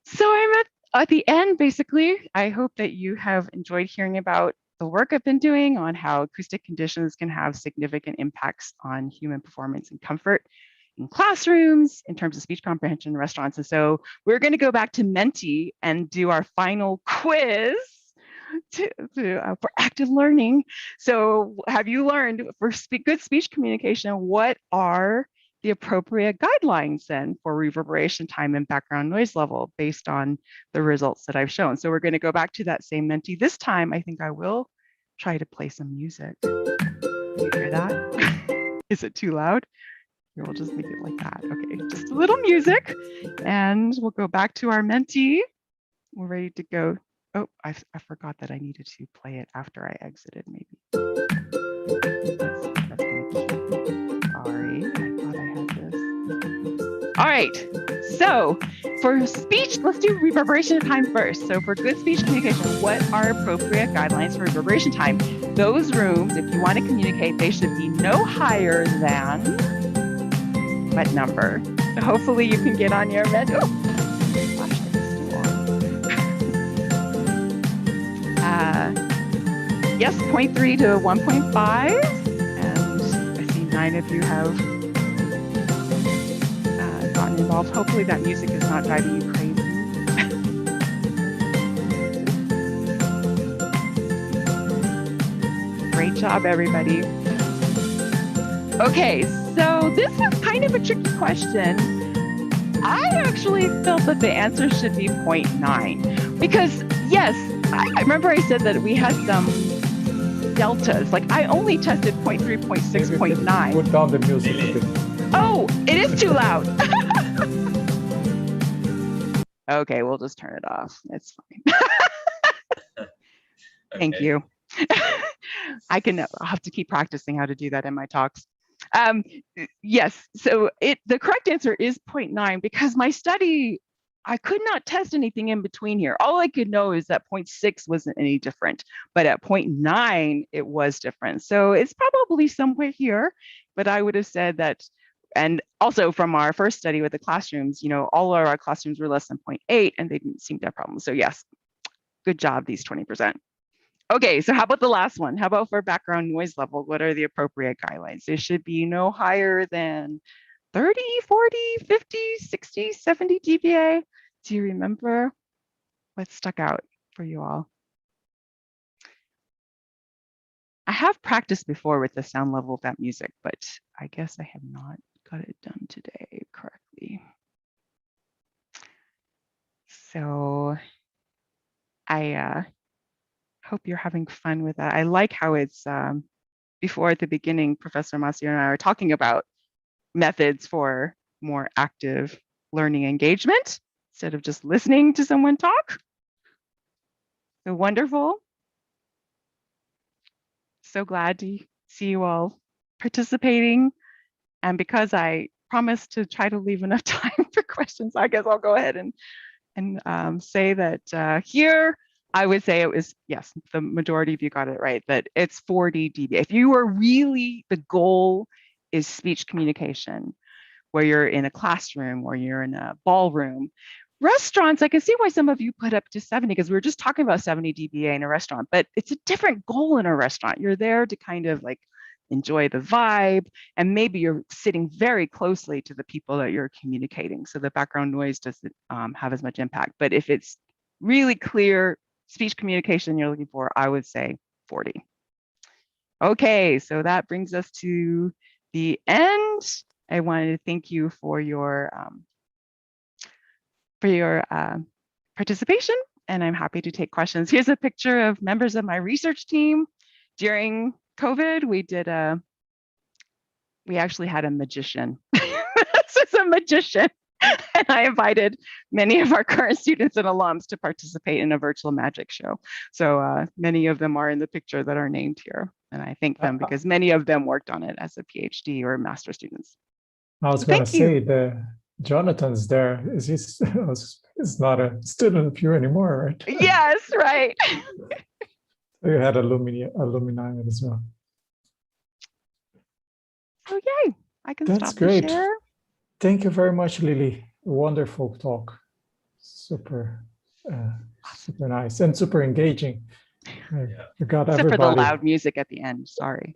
So I'm at the end, basically. I hope that you have enjoyed hearing about the work I've been doing on how acoustic conditions can have significant impacts on human performance and comfort in classrooms, in terms of speech comprehension in restaurants. And so we're going to go back to Menti and do our final quiz for active learning. So have you learned for good speech communication, what are the appropriate guidelines then for reverberation time and background noise level based on the results that I've shown? So we're going to go back to that same Menti. This time, I think I will try to play some music. You hear that? Is it too loud? Here, we'll just make it like that. Okay, just a little music, and we'll go back to our Menti. We're ready to go. Oh, I forgot that I needed to play it after I exited, maybe. That's gonna keep. Sorry, I thought I had this. All right, so for speech, let's do reverberation time first. So for good speech communication, what are appropriate guidelines for reverberation time? Those rooms, if you want to communicate, they should be no higher than what number? So hopefully you can get on your Menti. Oh, flashlight is still on. Yes, 0.3 to 1.5. And I see 9 of you have gotten involved. Hopefully that music is not driving you crazy. Great job, everybody. Okay, so this is kind of a tricky question. I actually felt that the answer should be 0.9 because yes, I remember I said that we had some deltas. Like I only tested 0.3, 0.6, 0.9. Put down the music a bit. Oh, it is too loud. Okay, we'll just turn it off. It's fine. Thank you. I'll have to keep practicing how to do that in my talks. Yes, so the correct answer is 0.9 because my study, I could not test anything in between here. All I could know is that 0.6 wasn't any different, but at 0.9, it was different. So it's probably somewhere here, but I would have said that, and also from our first study with the classrooms, all of our classrooms were less than 0.8 and they didn't seem to have problems. So yes, good job, these 20%. Okay, so how about the last one? How about for background noise level? What are the appropriate guidelines? It should be no higher than 30, 40, 50, 60, 70 dBA. Do you remember what stuck out for you all? I have practiced before with the sound level of that music, but I guess I have not got it done today correctly. So I hope you're having fun with that. I like how it's before at the beginning, Professor Masio and I are talking about methods for more active learning engagement instead of just listening to someone talk. So wonderful. So glad to see you all participating. And because I promised to try to leave enough time for questions, I guess I'll go ahead and say that here, I would say it was, yes, the majority of you got it right, that it's 40 dB. If you are really, the goal is speech communication, where you're in a classroom or you're in a ballroom. Restaurants, I can see why some of you put up to 70, because we were just talking about 70 dBA in a restaurant, but it's a different goal in a restaurant. You're there to kind of like enjoy the vibe, and maybe you're sitting very closely to the people that you're communicating. So the background noise doesn't have as much impact. But if it's really clear speech communication you're looking for, I would say 40. Okay, so that brings us to the end. I wanted to thank you for your participation, and I'm happy to take questions. Here's a picture of members of my research team. During COVID, we actually had a magician. This is a magician. And I invited many of our current students and alums to participate in a virtual magic show. So many of them are in the picture that are named here. And I thank them because many of them worked on it as a PhD or master students. I was going to say that Jonathan's there. He's not a student of you anymore, right? Yes, right. So you had alumni as well. Oh, yay. I can That's stop great. the share. Thank you very much, Lily. Wonderful talk. Super nice and super engaging. You got Except everybody. for the loud music at the end. Sorry.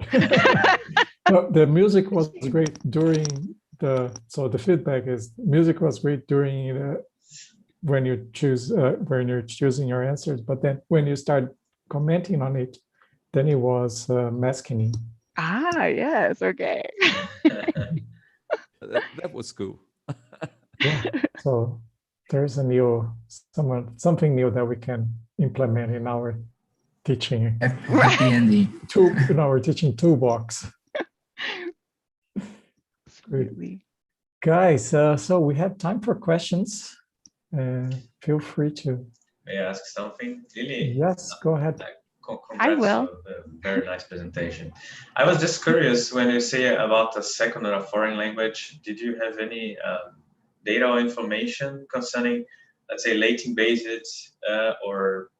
No, the music was great during so the feedback is music was great during when you're choosing your answers, but then when you start commenting on it, then it was masking. Yes, okay. That was cool. Yeah, so there's something new that we can implement in our teaching. Happy ending. In our teaching toolbox. Absolutely. Guys, so we have time for questions. Feel free to. May I ask something? Lily? Yes, go ahead. Congrats I will. on the very nice presentation. I was just curious when you say about a second or a foreign language, did you have any data or information concerning, let's say, Latin-based or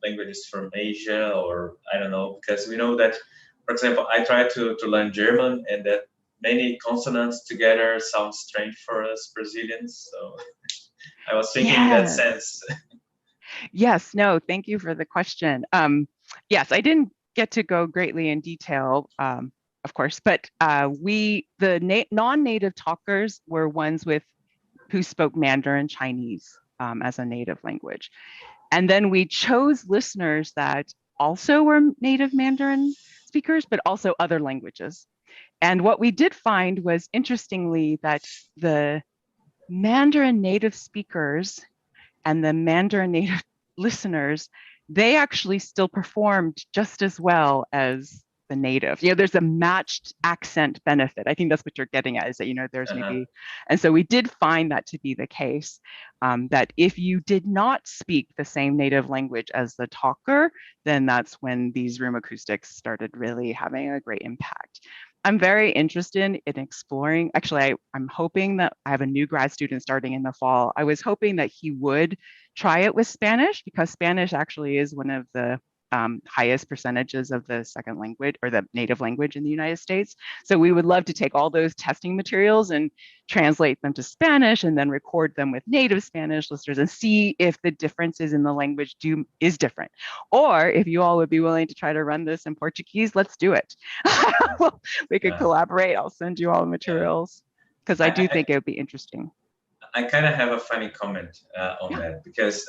languages from Asia, or I don't know, because we know that, for example, I tried to learn German, and that many consonants together sound strange for us Brazilians. So I was thinking in that sense. Yes, no, thank you for the question. Yes, I didn't get to go greatly in detail, of course, but the non-native talkers were ones who spoke Mandarin Chinese as a native language. And then we chose listeners that also were native Mandarin speakers, but also other languages. And what we did find was, interestingly, that the Mandarin native speakers and the Mandarin native listeners, they actually still performed just as well as the native. There's a matched accent benefit. I think that's what you're getting at, is that, there's maybe, and so we did find that to be the case, that if you did not speak the same native language as the talker, then that's when these room acoustics started really having a great impact. I'm very interested in exploring, actually, I'm hoping that I have a new grad student starting in the fall. I was hoping that he would try it with Spanish, because Spanish actually is one of the highest percentages of the second language or the native language in the United States. So we would love to take all those testing materials and translate them to Spanish and then record them with native Spanish listeners and see if the differences in the language is different. Or if you all would be willing to try to run this in Portuguese, let's do it. We could collaborate. I'll send you all the materials, because I do think it would be interesting. I kind of have a funny comment on that, because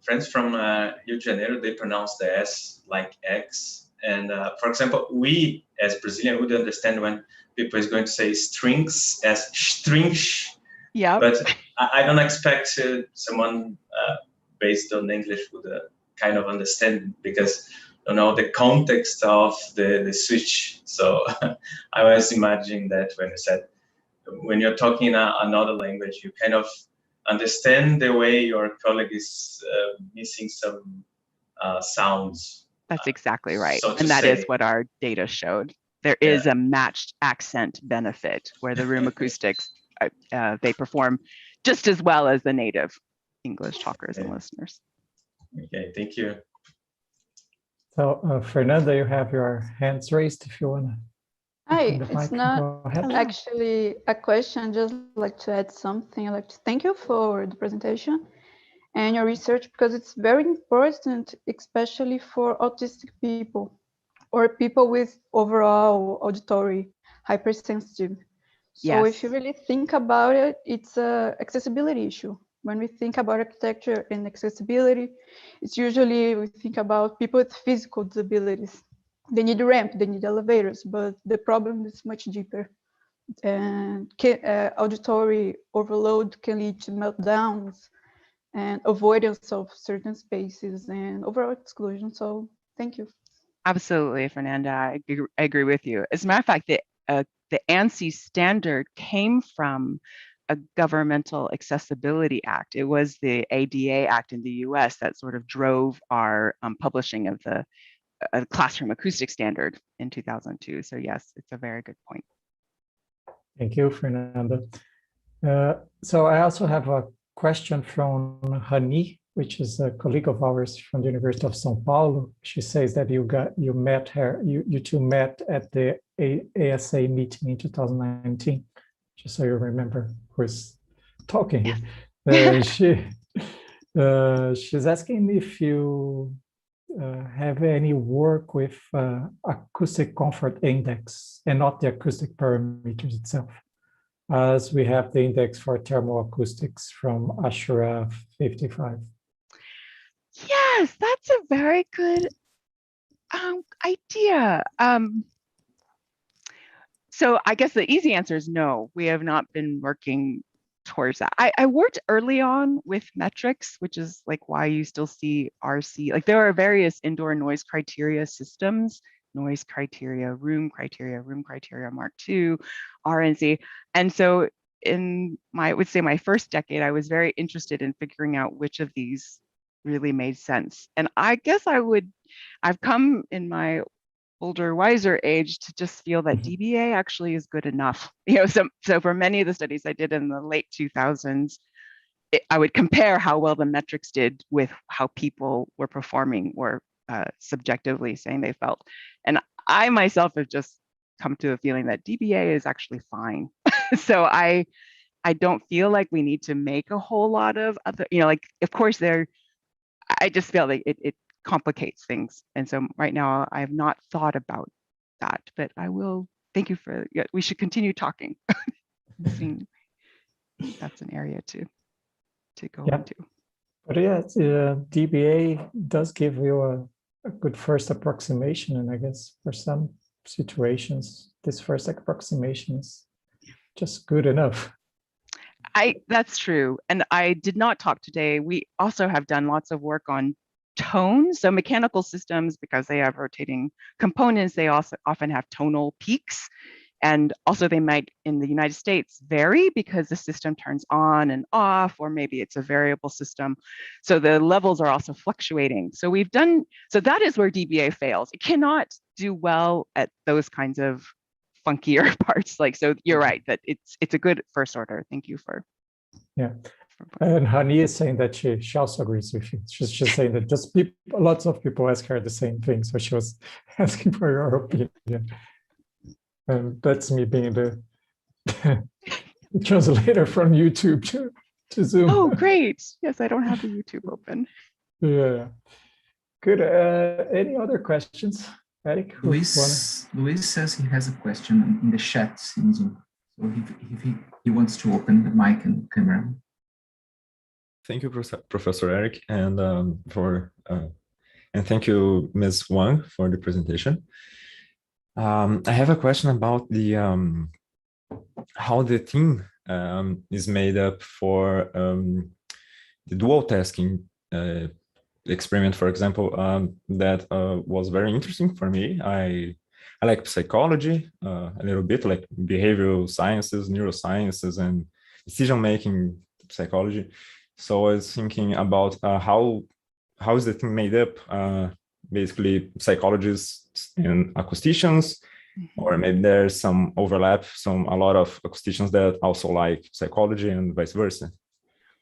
friends from Rio de Janeiro, they pronounce the S like X. And for example, we as Brazilian would understand when people is going to say strings as strings. Yeah. But I don't expect someone based on English would kind of understand, because the context of the switch. So I was imagining that when you said, when you're talking another language, you kind of understand the way your colleague is missing some sounds. That's exactly right. And that is what our data showed. There is a matched accent benefit where the room acoustics, they perform just as well as the native English talkers and listeners. Okay, thank you. So Fernanda, you have your hands raised if you want to. Hi, it's not actually a question, just like to add something. I'd like to thank you for the presentation and your research, because it's very important, especially for autistic people or people with overall auditory hypersensitive. So if you really think about it, it's an accessibility issue. When we think about architecture and accessibility, it's usually we think about people with physical disabilities. They need a ramp, they need elevators, but the problem is much deeper. And auditory overload can lead to meltdowns and avoidance of certain spaces and overall exclusion. So thank you. Absolutely, Fernanda. I agree with you. As a matter of fact, the ANSI standard came from a governmental accessibility act. It was the ADA Act in the US that sort of drove our publishing of the classroom acoustic standard in 2002. So yes, it's a very good point. Thank you, Fernanda. So I also have a question from Hani, which is a colleague of ours from the University of São Paulo. She says that you two met at the ASA meeting in 2019, just so you remember who's talking here. She's asking if you have any work with acoustic comfort index and not the acoustic parameters itself, as we have the index for thermoacoustics from Ashura 55. Yes, that's a very good idea. So I guess the easy answer is no, we have not been working towards that. I worked early on with metrics, which is like why you still see RC. Like there are various indoor noise criteria systems, noise criteria, room criteria, Mark II, RNC. And so in I would say my first decade, I was very interested in figuring out which of these really made sense. And I guess I've come in my older, wiser age to just feel that DBA actually is good enough. So for many of the studies I did in the late 2000s, I would compare how well the metrics did with how people were performing or subjectively saying they felt. And I myself have just come to a feeling that DBA is actually fine. So I don't feel like we need to make a whole lot of other, like, of course I just feel like it complicates things. And so right now I have not thought about that, but I will, thank you for, we should continue talking. That's an area to go into. But yeah, DBA does give you a good first approximation. And I guess for some situations, this first approximation is just good enough. That's true. And I did not talk today. We also have done lots of work on tone. So mechanical systems, because they have rotating components, they also often have tonal peaks. And also they might, in the United States, vary because the system turns on and off, or maybe it's a variable system. So the levels are also fluctuating. So that is where DBA fails. It cannot do well at those kinds of funkier parts. So you're right, that it's a good first order. Thank you for. Yeah. And Hani is saying that she also agrees with you. She's just saying that just lots of people ask her the same thing. So she was asking for your opinion. And that's me being the translator from YouTube to Zoom. Oh, great. Yes, I don't have the YouTube open. Yeah. Good. Any other questions? Eric? Luis says he has a question in the chat in Zoom. So if he wants to open the mic and camera. Thank you, Professor Eric, and and thank you, Ms. Wang, for the presentation. I have a question about the how the team is made up for the dual tasking experiment, for example, that was very interesting for me. I like psychology a little bit, like behavioral sciences, neurosciences, and decision-making psychology. So I was thinking about how is the team made up? Basically, psychologists and acousticians, or maybe there's some overlap, a lot of acousticians that also like psychology and vice versa.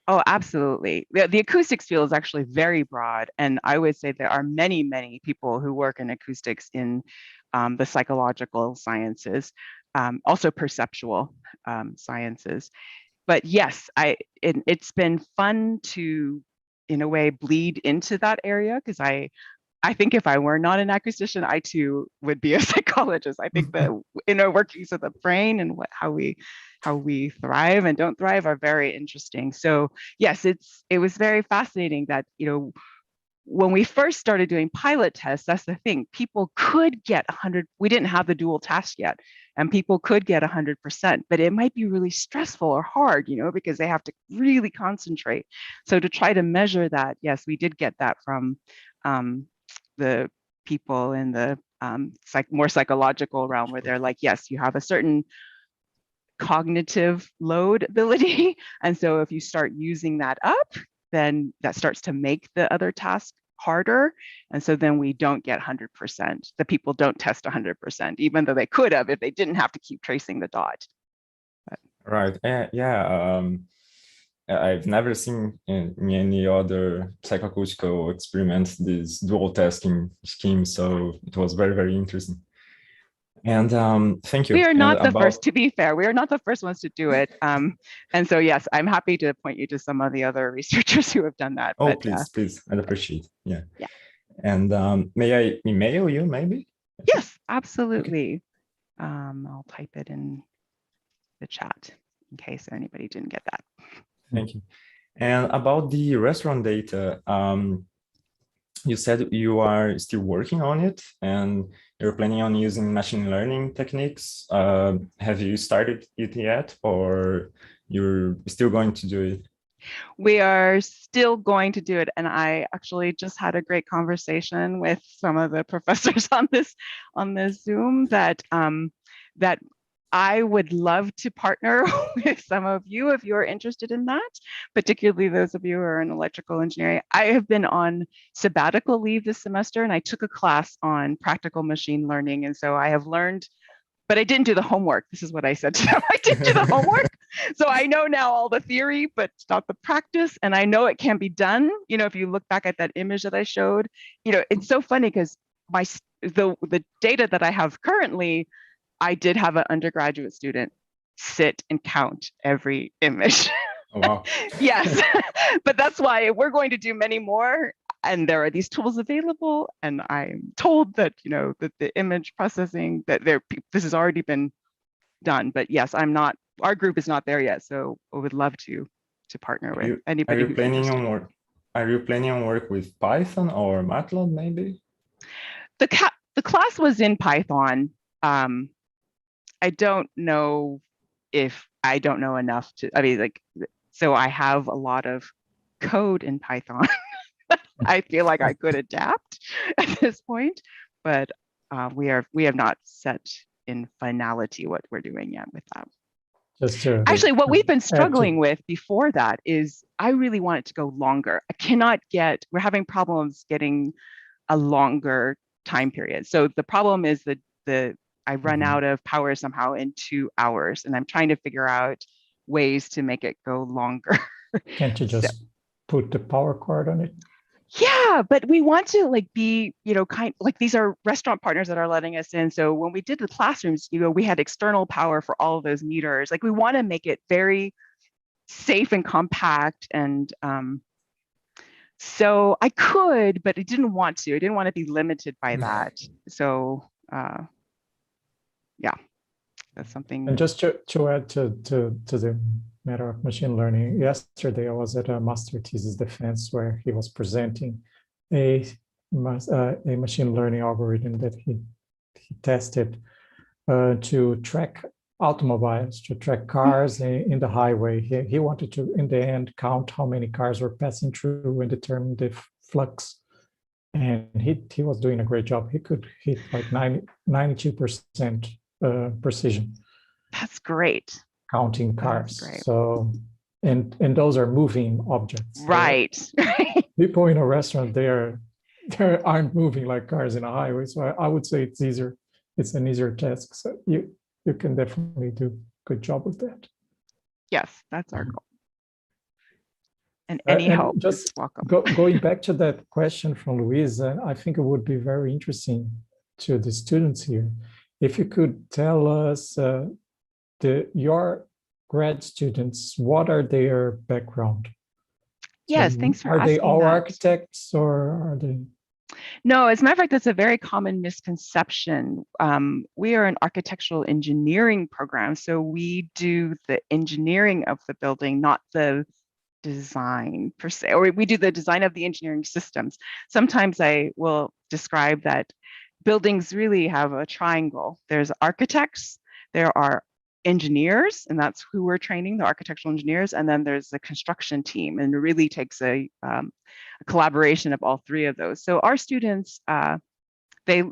Oh, absolutely. The acoustics field is actually very broad. And I would say there are many, many people who work in acoustics in the psychological sciences, also perceptual sciences. But yes, it's been fun to, in a way, bleed into that area, because I think if I were not an acoustician, I too would be a psychologist. I think the inner workings of the brain and how we thrive and don't thrive are very interesting. So yes, it was very fascinating that when we first started doing pilot tests, that's the thing. People could get 100. We didn't have the dual task yet, and people could get 100%, but it might be really stressful or hard, because they have to really concentrate. So to try to measure that, yes, we did get that from the people in the more psychological realm, where they're like, yes, you have a certain cognitive load ability, and so if you start using that up, then that starts to make the other task harder. And so then we don't get 100%. The people don't test 100%, even though they could have if they didn't have to keep tracing the dot. But. Right. Yeah. I've never seen in any other psychoacoustical experiments this dual tasking scheme. So it was very, very interesting. And thank you. We are not the first, to be fair. We are not the first ones to do it. And so, yes, I'm happy to point you to some of the other researchers who have done that. Oh, but, please. I'd appreciate it. Yeah. And may I email you, maybe? Yes, absolutely. Okay. I'll type it in the chat in case anybody didn't get that. Thank you. And about the restaurant data, you said you are still working on it and you're planning on using machine learning techniques. Have you started it yet, or you're still going to do it? We are still going to do it. And I actually just had a great conversation with some of the professors on this Zoom that I would love to partner with some of you if you're interested in that, particularly those of you who are in electrical engineering. I have been on sabbatical leave this semester, and I took a class on practical machine learning. And so I have learned, but I didn't do the homework. This is what I said to them. I didn't do the homework. So I know now all the theory, but not the practice. And I know it can be done. If you look back at that image that I showed, it's so funny because the data that I have currently, I did have an undergraduate student sit and count every image. Oh, wow. Yes, but that's why we're going to do many more. And there are these tools available. And I'm told that, that the image processing, that this has already been done. But yes, our group is not there yet. So I would love to partner with anybody. Are you planning on work with Python or MATLAB maybe? The class was in Python. I don't know if I don't know enough so I have a lot of code in Python. I feel like I could adapt at this point, but we have not set in finality what we're doing yet with that. Actually, what we've been struggling with before that is I really want it to go longer. We're having problems getting a longer time period. So the problem is that I run out of power somehow in 2 hours, and I'm trying to figure out ways to make it go longer. Can't you just put the power cord on it? Yeah, but we want to be, these are restaurant partners that are letting us in. So when we did the classrooms, we had external power for all of those meters. We want to make it very safe and compact. And so I could, but I didn't want to. I didn't want to be limited by that. So yeah, that's something. And just to add to the matter of machine learning, yesterday I was at a master thesis defense where he was presenting a machine learning algorithm that he tested to track automobiles, to track cars in the highway. He wanted to, in the end, count how many cars were passing through and determine the flux. And he was doing a great job. He could hit 92% precision. That's great. Counting cars. So, and those are moving objects. Right. People in a restaurant, they aren't moving like cars in a highway. So I would say it's easier. It's an easier task. So you can definitely do a good job with that. Yes, that's our goal. And any help is welcome. Going back to that question from Luis, I think it would be very interesting to the students here. If you could tell us your grad students, what are their background? Yes, thanks for asking. Are they all architects, or are they? No, as a matter of fact, that's a very common misconception. We are an architectural engineering program, so we do the engineering of the building, not the design per se, or we do the design of the engineering systems. Sometimes I will describe that buildings really have a triangle. There's architects, there are engineers, and that's who we're training, the architectural engineers, and then there's the construction team, and it really takes a collaboration of all three of those. So our students, they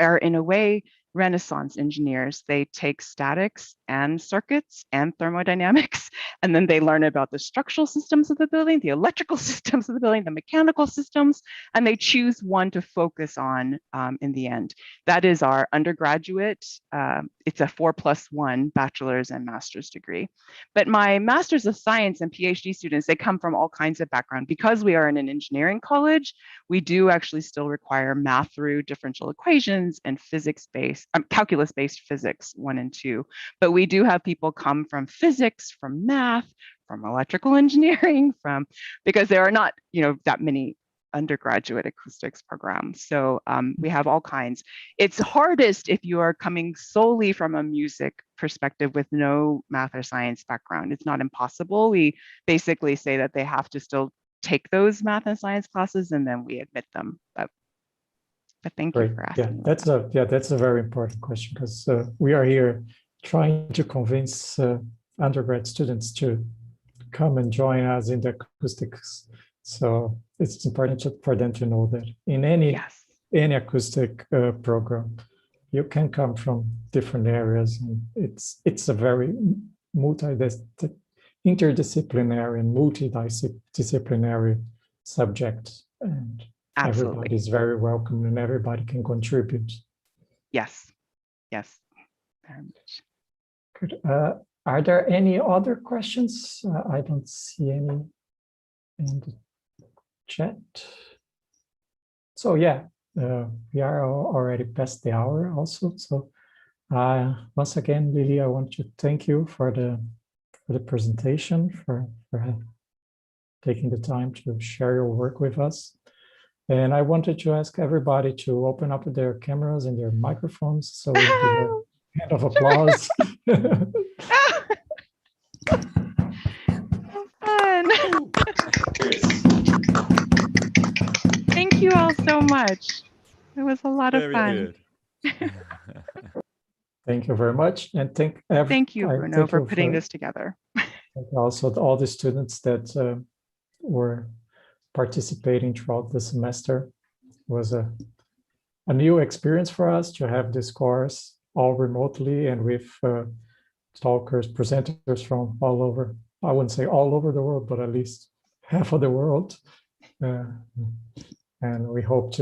are in a way Renaissance engineers. They take statics and circuits and thermodynamics, and then they learn about the structural systems of the building, the electrical systems of the building, the mechanical systems, and they choose one to focus on in the end. That is our undergraduate. It's a 4+1 bachelor's and master's degree. But my master's of science and PhD students, they come from all kinds of background. Because we are in an engineering college, we do actually still require math through differential equations and physics-based, calculus-based physics 1 and 2. But we do have people come from physics, from math, from electrical engineering, because there are not, that many undergraduate acoustics programs. So we have all kinds. It's hardest if you are coming solely from a music perspective with no math or science background. It's not impossible. We basically say that they have to still take those math and science classes, and then we admit them. But thank you for asking. That's a very important question, because we are here trying to convince undergrad students to come and join us in the acoustics. So it's important for them to know that in any acoustic program, you can come from different areas, and it's a very interdisciplinary and multidisciplinary subject, and everybody is very welcome and everybody can contribute. Yes, very much. Good. Are there any other questions? I don't see any in the chat. So we are already past the hour also. So once again, Lily, I want to thank you for the presentation, for taking the time to share your work with us. And I wanted to ask everybody to open up their cameras and their microphones, so we give a hand of applause. Fun. Thank you all so much. It was a lot of fun. Thank you very much, and thank you, Bruno, for putting this together. Thank also all the students that were participating throughout the semester. It was a new experience for us to have this course all remotely and with talkers, presenters from all over. I wouldn't say all over the world, but at least half of the world. And we hope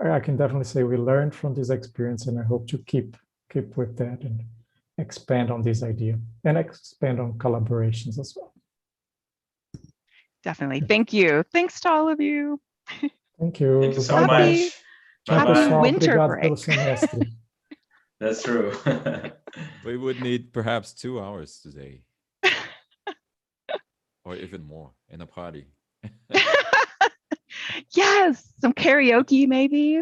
I can definitely say we learned from this experience, and I hope to keep with that and expand on this idea and expand on collaborations as well. Definitely. Thank you. Thanks to all of you. Thank you. Thank you so much. Happy winter break. That's true. We would need perhaps 2 hours today. Or even more in a party. Yes, some karaoke maybe.